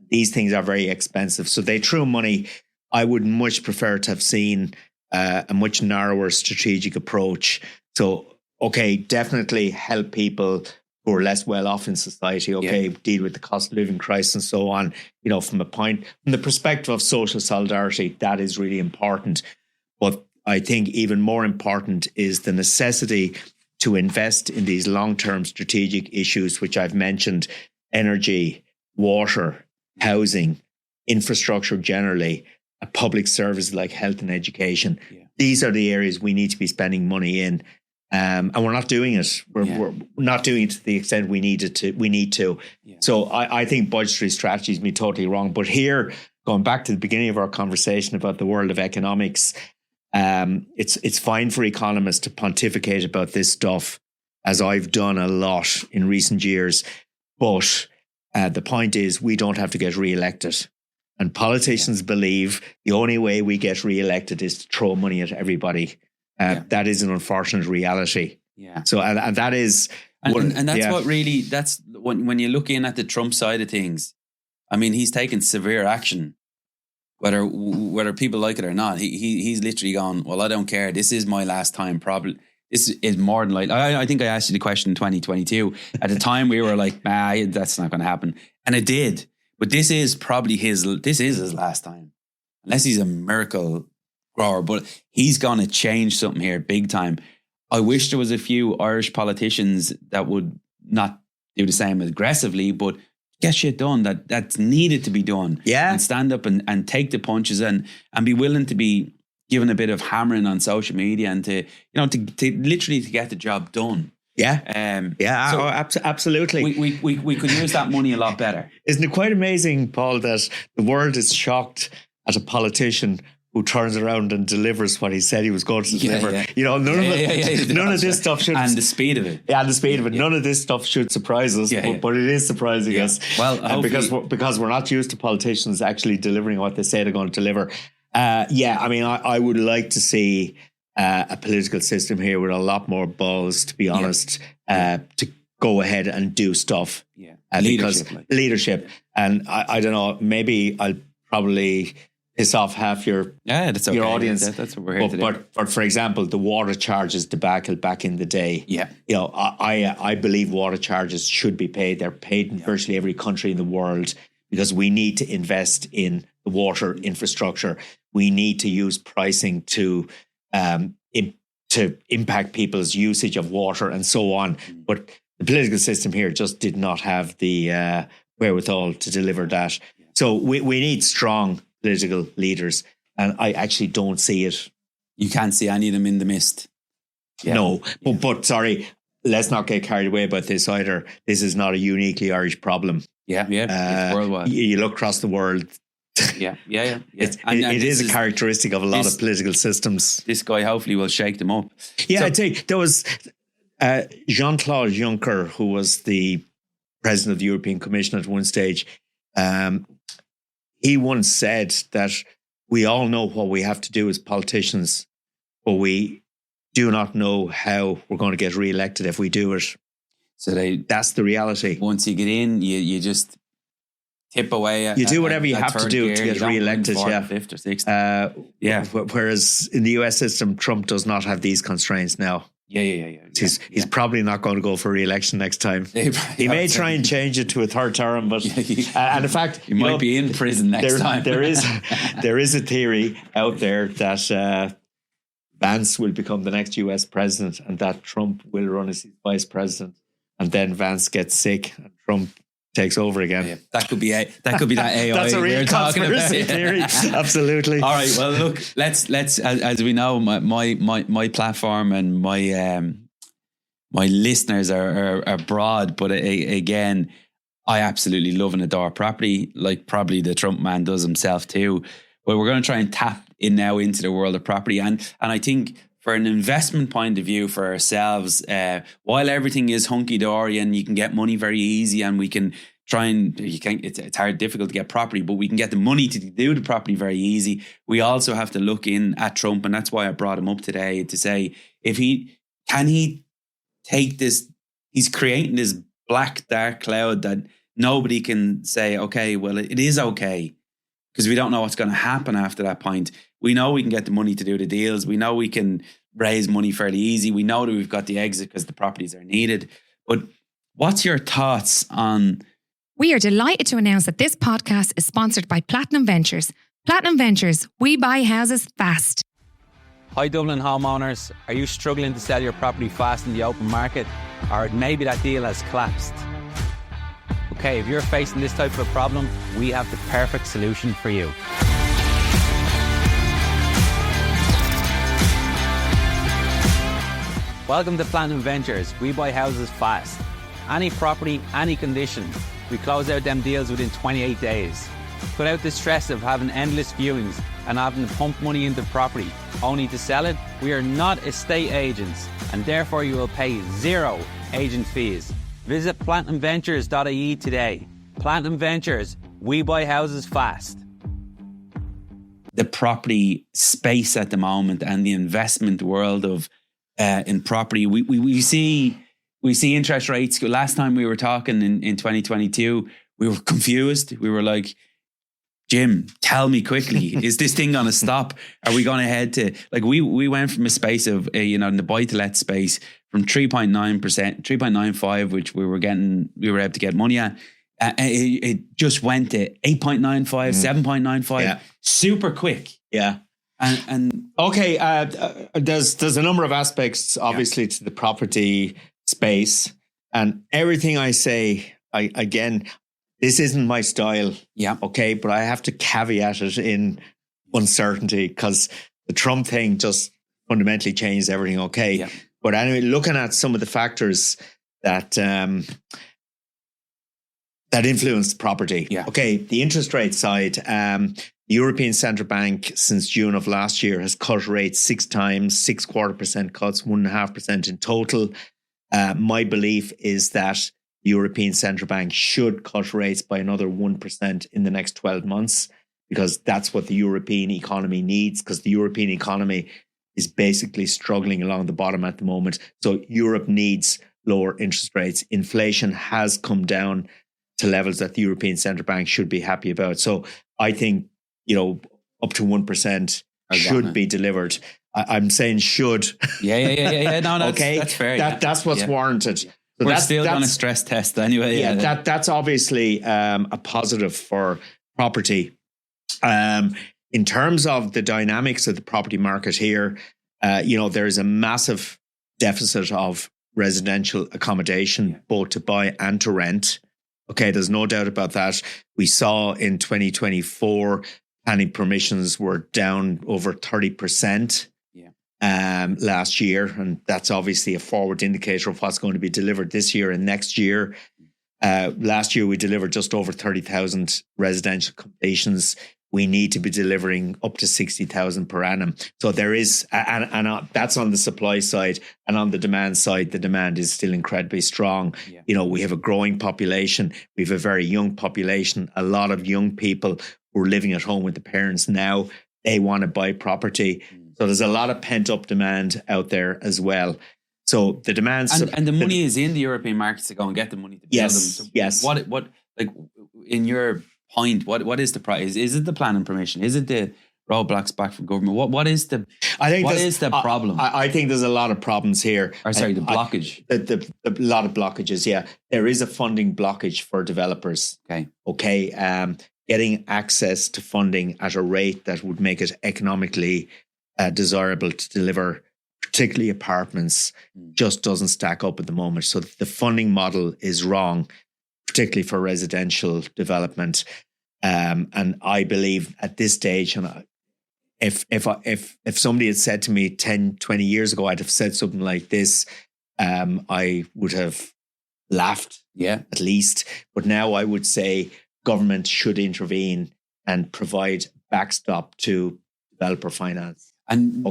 These things are very expensive. So they threw money. I would much prefer to have seen a much narrower strategic approach. So, okay, definitely help people who are less well off in society, deal with the cost of living crisis and so on. You know, from the perspective of social solidarity, that is really important. But I think even more important is the necessity to invest in these long-term strategic issues, which I've mentioned: energy, water, housing, infrastructure generally, public services like health and education. Yeah. These are the areas we need to be spending money in. And we're not doing it. We're not doing it to the extent we need to. Yeah. So I think budgetary strategies be totally wrong. But here, going back to the beginning of our conversation about the world of economics, it's fine for economists to pontificate about this stuff, as I've done a lot in recent years. But the point is, we don't have to get re-elected. And politicians believe the only way we get re-elected is to throw money at everybody. That is an unfortunate reality. Yeah. So, and that is, and that's what really, that's when you look in at the Trump side of things. I mean, he's taken severe action, whether people like it or not. He's literally gone, well, I don't care. This is my last time. Probably this is more than like, I think I asked you the question in 2022. At the time, we were like, that's not going to happen, and it did. But this is probably his last time, unless he's a miracle grower. But he's going to change something here big time. I wish there was a few Irish politicians that would not do the same aggressively, but get shit done that's needed to be done. Yeah. And stand up and take the punches and be willing to be given a bit of hammering on social media and to literally to get the job done. Yeah. Absolutely. We could use that money a lot better. Isn't it quite amazing, Paul, that the world is shocked at a politician who turns around and delivers what he said he was going to deliver? Yeah. You know, none of this stuff should... And the speed of it. Yeah, and the speed of it. Yeah. None of this stuff should surprise us, but it is surprising us. Well, because we're not used to politicians actually delivering what they say they're going to deliver. I mean, I would like to see a political system here with a lot more balls, to be honest, to go ahead and do stuff. Yeah, leadership. And I don't know, maybe I'll probably piss off half your audience. That's what we're here to do. But for example, the water charges debacle back in the day. Yeah, you know, I believe water charges should be paid. They're paid in virtually every country in the world because we need to invest in the water infrastructure. We need to use pricing to impact people's usage of water and so on. But the political system here just did not have the wherewithal to deliver that. So we need strong political leaders, and I actually don't see it. You can't see any of them in the mist. Yeah. No, but sorry, let's not get carried away about this either. This is not a uniquely Irish problem. It's worldwide. You look across the world. Yeah. It is a characteristic of a lot of political systems. This guy hopefully will shake them up. Yeah, I'd say there was Jean-Claude Juncker, who was the president of the European Commission at one stage. He once said that we all know what we have to do as politicians, but we do not know how we're going to get re-elected if we do it. So that's the reality. Once you get in, you just tip away. You do whatever you have to do to get re-elected. Fifth or sixth. Whereas in the US system, Trump does not have these constraints now. Yeah. He's probably not going to go for re-election next time. He may try and change it to a third term, but and in fact, he might be in prison next time. there is a theory out there that Vance will become the next US president, and that Trump will run as his vice president, and then Vance gets sick and Trump takes over again. Yeah, that could be that AI. That's a real conspiracy theory. Absolutely. All right. Well, look, let's as we know, my platform and my listeners are broad, but again, I absolutely love and adore property, like probably the Trump man does himself too. But we're going to try and tap in now into the world of property, and I think, for an investment point of view for ourselves, while everything is hunky-dory and you can get money very easy and we can it's difficult to get property, but we can get the money to do the property very easy. We also have to look in at Trump, and that's why I brought him up today to say, can he take this he's creating this black, dark cloud that nobody can say, okay, well, it is okay, because we don't know what's going to happen after that point. We know we can get the money to do the deals. We know we can raise money fairly easy. We know that we've got the exit because the properties are needed. But what's your thoughts on... We are delighted to announce that this podcast is sponsored by Platinum Ventures. Platinum Ventures, we buy houses fast. Hi Dublin homeowners, are you struggling to sell your property fast in the open market? Or maybe that deal has collapsed? Okay, if you're facing this type of a problem, we have the perfect solution for you. Welcome to Platinum Ventures. We buy houses fast. Any property, any condition. We close out them deals within 28 days. Cut out the stress of having endless viewings and having to pump money into property only to sell it. We are not estate agents, and therefore you will pay zero agent fees. Visit platinumventures.ie today. Platinum Ventures, we buy houses fast. The property space at the moment and the investment world of in property, we see interest rates. Last time we were talking in 2022, we were confused. We were like, Jim, tell me quickly, is this thing going to stop? Are we going to head to, like, we went from a space of, in the buy-to-let space from 3.9%, 3.95, which we were able to get money at. It just went to 8.95, 7.95, Yeah. super quick. Yeah. And Okay, there's a number of aspects, obviously, to the property space. And everything I say, again, this isn't my style. Yeah. Okay, but I have to caveat it in uncertainty because the Trump thing just fundamentally changed everything. Okay. Yeah. But anyway, looking at some of the factors that that influence property. Yeah. Okay, the interest rate side. The European Central Bank since June of last year has cut rates 6 times, 6.25% cuts, 1.5% in total. My belief is that the European Central Bank should cut rates by another 1% in the next 12 months because that's what the European economy needs, because the European economy is basically struggling along the bottom at the moment. So Europe needs lower interest rates. Inflation has come down to levels that the European Central Bank should be happy about. So I think, up to 1% should be delivered. I'm saying should. Yeah. No, that's, okay, that's fair. That's what's warranted. So we're still going to stress test anyway. Yeah, that's obviously a positive for property. In terms of the dynamics of the property market here, there is a massive deficit of residential accommodation, both to buy and to rent. Okay, there's no doubt about that. We saw in 2024, planning permissions were down over 30%. Last year, and that's obviously a forward indicator of what's going to be delivered this year and next year. Last year, we delivered just over 30,000 residential completions. We need to be delivering up to 60,000 per annum. So there is, and that's on the supply side, and on the demand side, the demand is still incredibly strong. Yeah. We have a growing population. We have a very young population. A lot of young people who are living at home with the parents now, they want to buy property. So there's a lot of pent up demand out there as well. So the demand and the money is in the European markets to go and get the money to build them. So yes. What like in your point? What is the price? Is it the planning permission? Is it the roadblocks back from government? What is the? What is the problem? I think there's a lot of problems here. Or sorry, the blockage. The lot of blockages. Yeah, there is a funding blockage for developers. Okay. Getting access to funding at a rate that would make it economically desirable to deliver, particularly apartments, just doesn't stack up at the moment. So the funding model is wrong, particularly for residential development. And I believe at this stage, and if somebody had said to me 10, 20 years ago, I'd have said something like this, I would have laughed, at least. But now I would say government should intervene and provide backstop to developer finance. And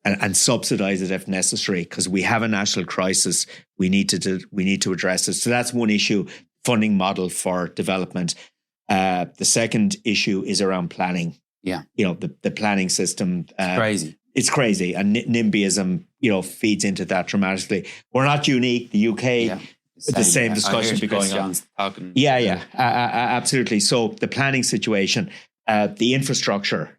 and subsidize it if necessary, because we have a national crisis. We need to address it. So that's one issue: funding model for development. The second issue is around planning. Yeah, the planning system. Crazy. it's crazy. And NIMBYism, feeds into that dramatically. We're not unique. The UK, the same discussion be going on. Talking. Absolutely. So the planning situation, the infrastructure,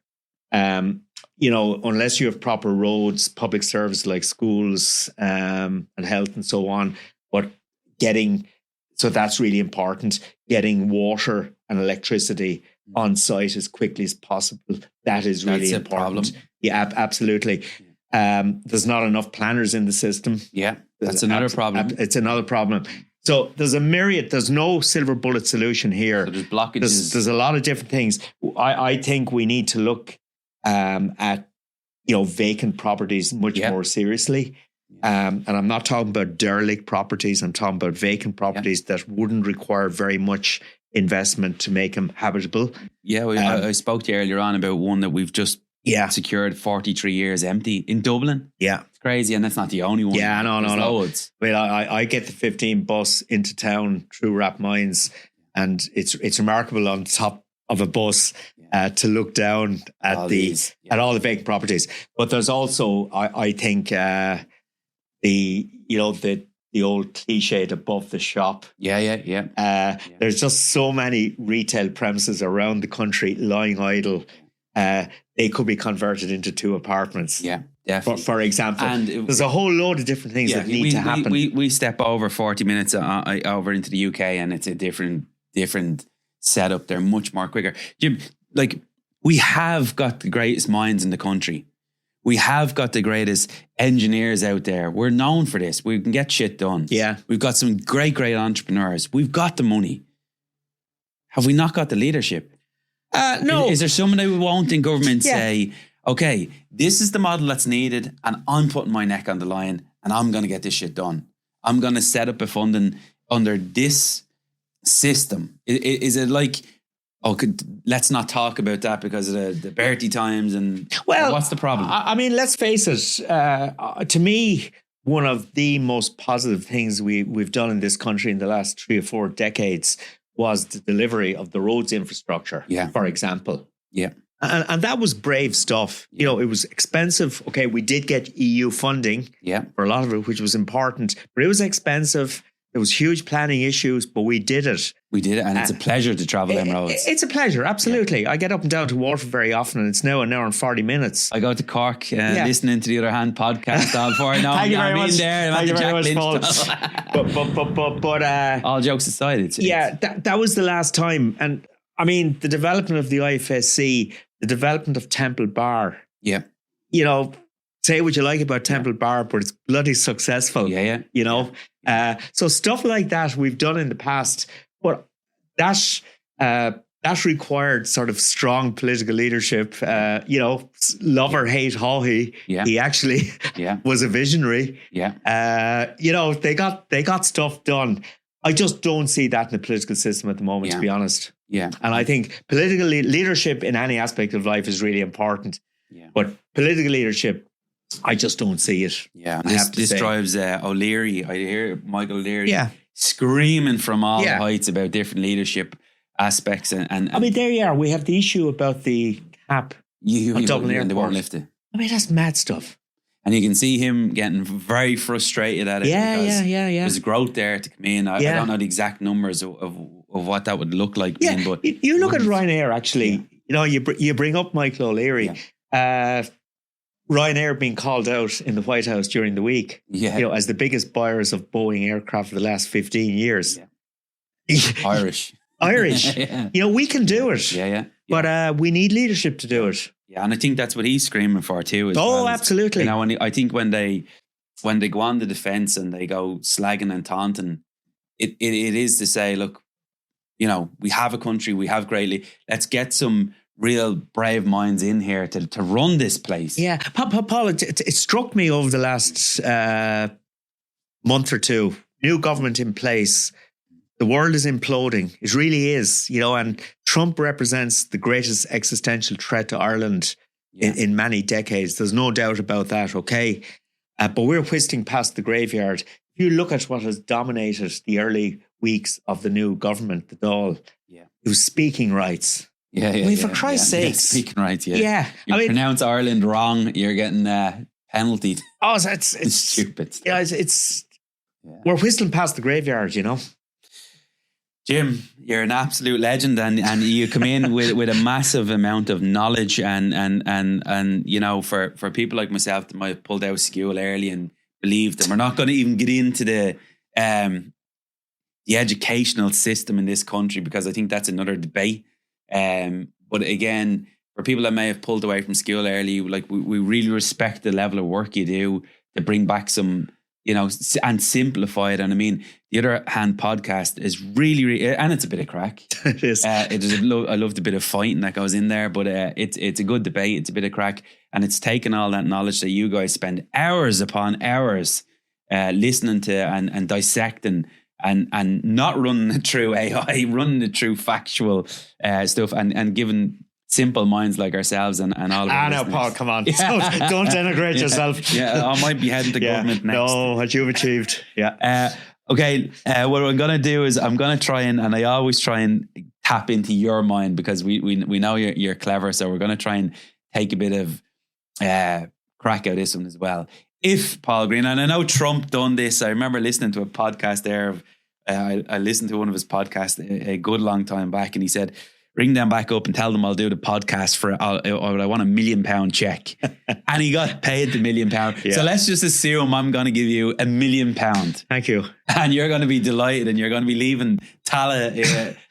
unless you have proper roads, public service like schools and health and so on, but so that's really important. Getting water and electricity on site as quickly as possible. That is really important. Problem. Yeah, absolutely. There's not enough planners in the system. Yeah, that's another problem. It's another problem. So there's a myriad, there's no silver bullet solution here. So there's blockages. There's a lot of different things. I think we need to look at, vacant properties much more seriously. And I'm not talking about derelict properties. I'm talking about vacant properties that wouldn't require very much investment to make them habitable. Yeah, I spoke to you earlier on about one that we've just secured 43 years empty in Dublin. Yeah. It's crazy, and that's not the only one. Yeah, no. Loads. Well, I get the 15 bus into town through Rathmines, and it's remarkable on top of a bus to look down at at all the vacant properties. But there's also, I think, the old cliched above the shop. There's just so many retail premises around the country lying idle. They could be converted into 2 apartments. Yeah, definitely. For example. And there's a whole load of different things that need to happen. We step over 40 minutes over into the UK, and it's a different setup. They're much more quicker. Jim, we have got the greatest minds in the country. We have got the greatest engineers out there. We're known for this. We can get shit done. Yeah. We've got some great entrepreneurs. We've got the money. Have we not got the leadership? No. Is there someone who won't in government say, okay, this is the model that's needed, and I'm putting my neck on the line, and I'm going to get this shit done. I'm going to set up a funding under this system. Is it like, let's not talk about that because of the Bertie times, and what's the problem? I mean, let's face it. To me, one of the most positive things we've done in this country in the last 3 or 4 decades was the delivery of the roads infrastructure, for example. Yeah. And that was brave stuff. It was expensive. Okay, we did get EU funding for a lot of it, which was important, but it was expensive. There was huge planning issues, but we did it. We did it, and it's a pleasure to travel them roads. It's a pleasure, absolutely. I get up and down to Waterford very often, and it's now an hour and 40 minutes. I go to Cork listening to the Other Hand podcast all for now. Thank you very much. Thank you very much, But all jokes aside, that was the last time. And I mean, the development of the IFSC, the development of Temple Bar. Yeah. Say what you like about Temple Bar, but it's bloody successful. So stuff like that we've done in the past, but that required sort of strong political leadership. Love or hate Haughey, he actually was a visionary. They got stuff done. I just don't see that in the political system at the moment, to be honest. Yeah, and I think political leadership in any aspect of life is really important. But political leadership, I just don't see it. Yeah, this drives O'Leary. I hear Michael O'Leary screaming from all the heights about different leadership aspects. And I mean, there you are. We have the issue about the cap on Dublin Airport. And they won't lift it. I mean, that's mad stuff. And you can see him getting very frustrated at it. Yeah. There's growth there to come in. I don't know the exact numbers of what that would look like. Yeah, but you look at Ryanair, actually. You bring up Michael O'Leary. Ryanair being called out in the White House during the week, as the biggest buyers of Boeing aircraft for the last 15 years. Irish. We can do it. But we need leadership to do it. Yeah, and I think that's what he's screaming for too. Absolutely. I think when they go on the defence and they go slagging and taunting, it is to say, look, we have a country, we have greatly. Let's get some real brave minds in here to run this place. Yeah, Paul, it struck me over the last month or two. New government in place. The world is imploding. It really is, and Trump represents the greatest existential threat to Ireland in many decades. There's no doubt about that, okay? But we're whistling past the graveyard. If you look at what has dominated the early weeks of the new government, the Dáil, it was speaking rights. Yeah, yeah. I mean, for Christ's yeah. sakes. Speaking right, yeah. Yeah. You pronounce Ireland wrong, you're getting penalty. Oh, it's stupid stuff. Yeah, we're whistling past the graveyard, you know. Jim, you're an absolute legend, and you come in with a massive amount of knowledge, and you know, for people like myself that might have pulled out of school early and believed them, we're not going to even get into the educational system in this country, because I think that's another debate. But again, for people that may have pulled away from school early, like we really respect the level of work you do to bring back some, you know, and simplify it. And I mean, the Other Hand podcast is really, and it's a bit of crack. It is. I love the bit of fighting that goes in there, but it's a good debate. It's a bit of crack, and it's taken all that knowledge that you guys spend hours upon hours listening to and dissecting. And not running it through AI, running it through factual stuff, and giving simple minds like ourselves and all of now, Paul, come on. Yeah. Don't denigrate yourself. Yeah, I might be heading to government next. No, what you've achieved. Yeah. Okay, what I'm going to do is I'm going to try and I always try and tap into your mind, because we know you're clever, so we're going to try and take a bit of crack out of this one as well. If Paul Green, and I know Trump done this, I remember listening to a podcast there. I listened to one of his podcasts a good long time back, and he said, ring them back up and tell them I'll do the podcast for, I want £1 million check. And he got paid the £1 million. Yeah. So let's just assume I'm going to give you £1 million. Thank you. And you're going to be delighted, and you're going to be leaving Tala,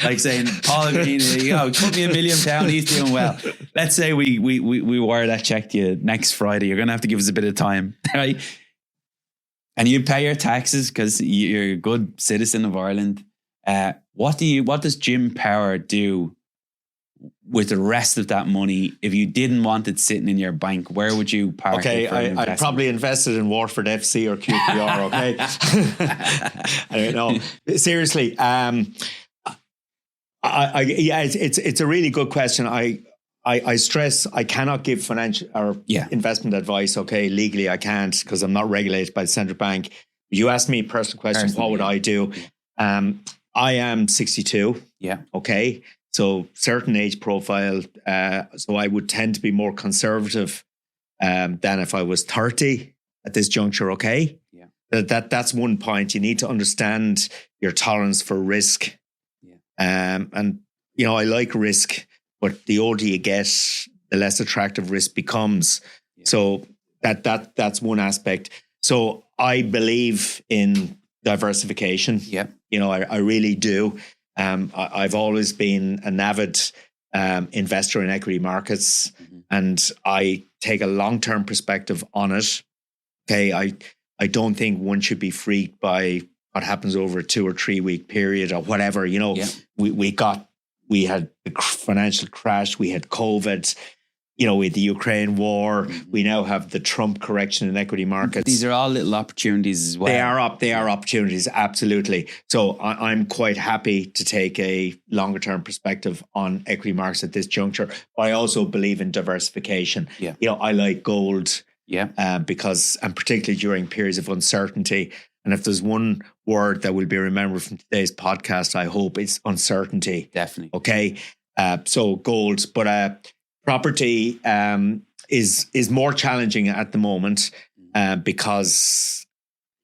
like saying, Paul Green, you know, put me £1 million, he's doing well. Let's say we wire that check to you next Friday. You're going to have to give us a bit of time, right? And you pay your taxes because you're a good citizen of Ireland. What does Jim Power do with the rest of that money? If you didn't want it sitting in your bank, where would you park it for an I probably invested in Waterford FC or QPR, okay? I don't know. Seriously, it's a really good question. I stress I cannot give financial or investment advice, okay? Legally, I can't, because I'm not regulated by the central bank. You asked me a personal question, what would I do? I am 62, okay? So certain age profile, so I would tend to be more conservative than if I was 30 at this juncture, okay? Yeah. That's one point. You need to understand your tolerance for risk. Yeah. And, you know, I like risk, but the older you get, the less attractive risk becomes. Yeah. So that's one aspect. So I believe in diversification. Yeah. You know, I really do. I've always been an avid investor in equity markets, and I take a long-term perspective on it. Okay, I don't think one should be freaked by what happens over a 2 or 3 week period or whatever. You know, we had the financial crash, we had COVID, you know, with the Ukraine war, we now have the Trump correction in equity markets. These are all little opportunities as well. They are opportunities, absolutely. So I'm quite happy to take a longer term perspective on equity markets at this juncture. But I also believe in diversification. Yeah. You know, I like gold. Yeah. Because, and particularly during periods of uncertainty. And if there's one word that will be remembered from today's podcast, I hope it's uncertainty. Definitely. Okay. So gold, but property is more challenging at the moment because,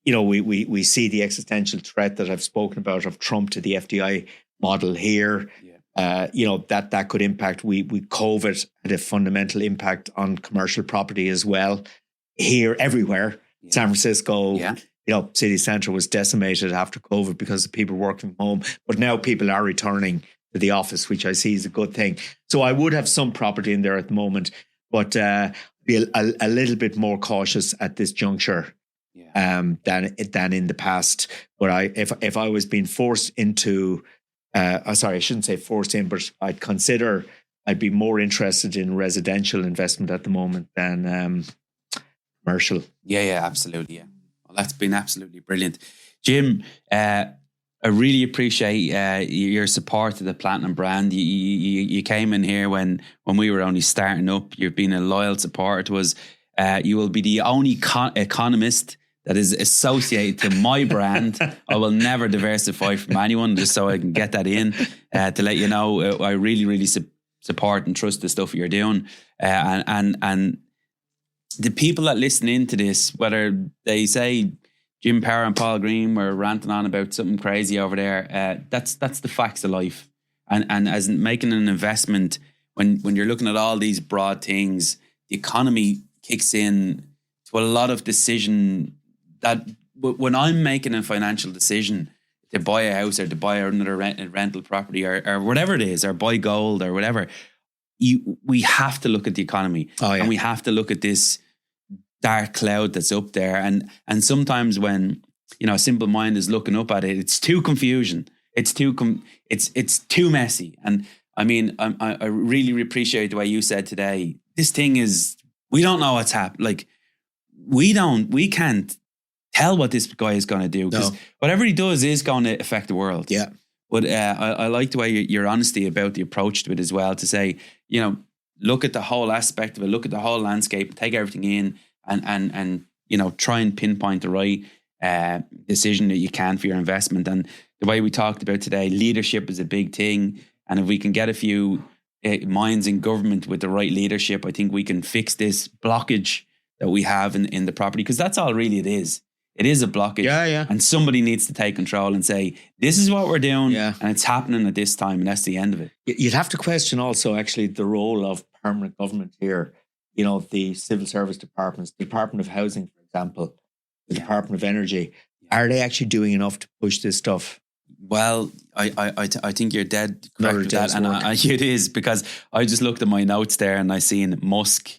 you know, we see the existential threat that I've spoken about of Trump to the FDI model here. Yeah. You know, that could impact. We COVID had a fundamental impact on commercial property as well. Here, everywhere, San Francisco. Yeah. You know, city centre was decimated after COVID because of people working from home. But now people are returning to the office, which I see is a good thing. So I would have some property in there at the moment, but be a little bit more cautious at this juncture than in the past. But if I was being forced into, sorry, I shouldn't say forced in, but I'd be more interested in residential investment at the moment than commercial. Yeah, absolutely. Yeah. Well, that's been absolutely brilliant. Jim, I really appreciate your support of the Platinum brand. You came in here when we were only starting up. You've been a loyal supporter to us. You will be the only economist that is associated to my brand. I will never diversify from anyone, just so I can get that in to let you know. I really, really support and trust the stuff you're doing. And the people that listen into this, whether they say Jim Power and Paul Green were ranting on about something crazy over there, that's the facts of life. And as in making an investment, when you're looking at all these broad things, the economy kicks in to a lot of decision that when I'm making a financial decision to buy a house or to buy another rental property or whatever it is, or buy gold or whatever, we have to look at the economy. And we have to look at this dark cloud that's up there. And sometimes when, a simple mind is looking up at it, it's too confusion. It's too messy. And I mean, I really appreciate the way you said today, this thing is, we don't know what's happening. Like, we can't tell what this guy is going to do, because whatever he does is going to affect the world. Yeah. But I like the way your honesty about the approach to it as well, to say, look at the whole aspect of it, look at the whole landscape, take everything in and try and pinpoint the right decision that you can for your investment. And the way we talked about today, leadership is a big thing. And if we can get a few minds in government with the right leadership, I think we can fix this blockage that we have in the property, because that's all really it is. It is a blockage. Yeah. And somebody needs to take control and say, this is what we're doing, and it's happening at this time, and that's the end of it. You'd have to question also actually the role of permanent government here. The civil service departments, the Department of Housing, for example, the Department of Energy. Are they actually doing enough to push this stuff? Well, I think you're dead correct with that. And it is, because I just looked at my notes there and I seen Musk.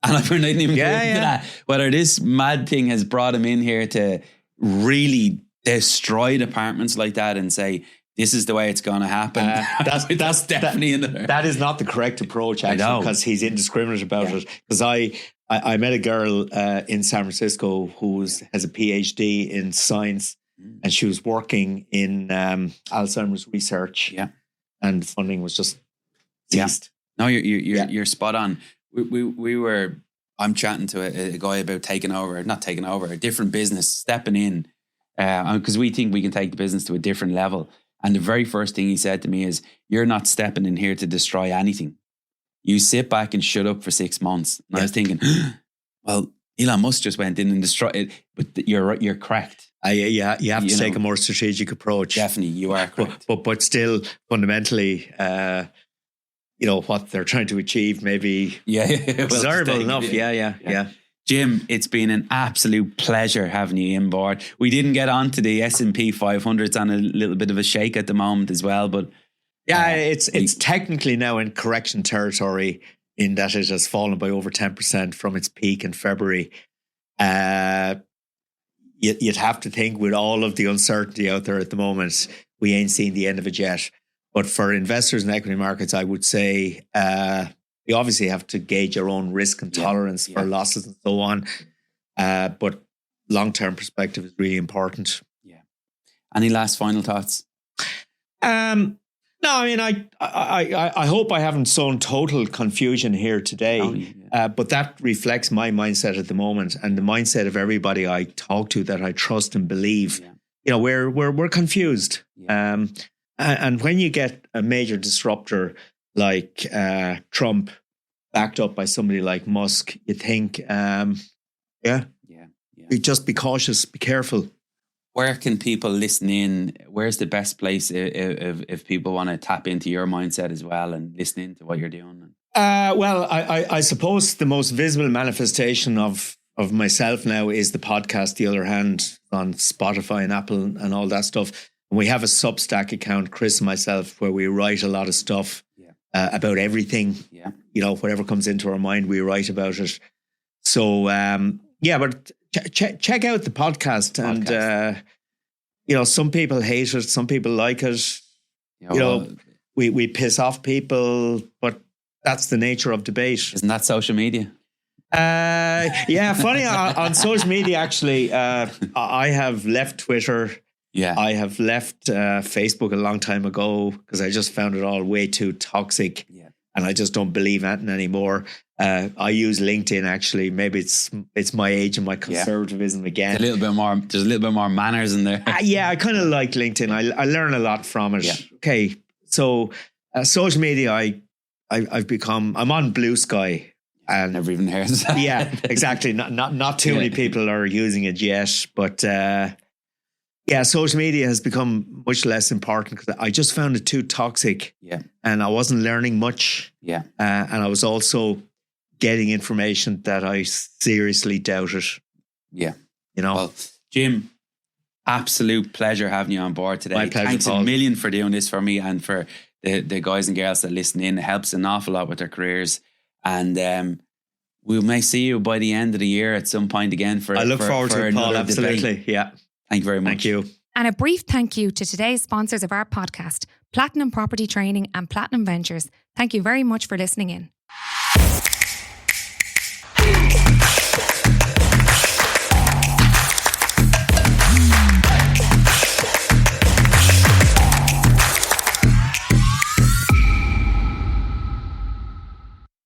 And I didn't even get into that. Whether this mad thing has brought him in here to really destroy departments like that and say, this is the way it's going to happen. That's definitely in there. That is not the correct approach, actually, because he's indiscriminate about it. Because I met a girl in San Francisco who has a PhD in science, and she was working in Alzheimer's research. Yeah. And funding was just ceased. No, you're spot on. I'm chatting to a guy about a different business, stepping in, because we think we can take the business to a different level. And the very first thing he said to me is, you're not stepping in here to destroy anything. You sit back and shut up for 6 months. And I was thinking, well, Elon Musk just went in and destroyed it. But you're correct. You have to take a more strategic approach. Definitely, you are correct. But still, fundamentally, what they're trying to achieve, maybe desirable enough. Yeah. Jim, it's been an absolute pleasure having you on board. We didn't get on to the S&P 500. It's on a little bit of a shake at the moment as well, but it's technically now in correction territory, in that it has fallen by over 10% from its peak in February. You'd have to think, with all of the uncertainty out there at the moment, we ain't seen the end of it yet. But for investors in equity markets, I would say you obviously have to gauge your own risk and tolerance for losses and so on. But long-term perspective is really important. Yeah. Any last final thoughts? No, I mean, I hope I haven't sown total confusion here today, but that reflects my mindset at the moment, and the mindset of everybody I talk to that I trust and believe. Yeah. We're confused. Yeah. And when you get a major disruptor like Trump, backed up by somebody like Musk, you think, just be cautious, be careful. Where can people listen in? Where's the best place if people want to tap into your mindset as well and listen into what you're doing? Well, I suppose the most visible manifestation of myself now is the podcast, The Other Hand, on Spotify and Apple and all that stuff. And we have a Substack account, Chris and myself, where we write a lot of stuff about everything. Yeah. Whatever comes into our mind, we write about it. So, but check out the podcast. And, some people hate it, some people like it. We piss off people, but that's the nature of debate. Isn't that social media? Funny on social media, actually, I have left Twitter. Yeah, I have left Facebook a long time ago because I just found it all way too toxic. Yeah. And I just don't believe that anymore. I use LinkedIn, actually. Maybe it's my age and my conservatism again. There's a little bit more manners in there. I kind of like LinkedIn. I learn a lot from it. Yeah. Okay, so social media, I I'm on Blue Sky. And Never even heard of that. yeah, exactly. Not too many people are using it yet, but social media has become much less important because I just found it too toxic. Yeah. And I wasn't learning much. Yeah. And I was also getting information that I seriously doubted. Yeah. You know. Well, Jim, absolute pleasure having you on board today. My pleasure, Thanks Paul. a million for doing this for me and for the guys and girls that listen in. It helps an awful lot with their careers. And we may see you by the end of the year at some point again I look forward to it, Paul. another Absolutely. debate. Yeah. Thank you very much. Thank you. And a brief thank you to today's sponsors of our podcast, Platinum Property Training and Platinum Ventures. Thank you very much for listening in.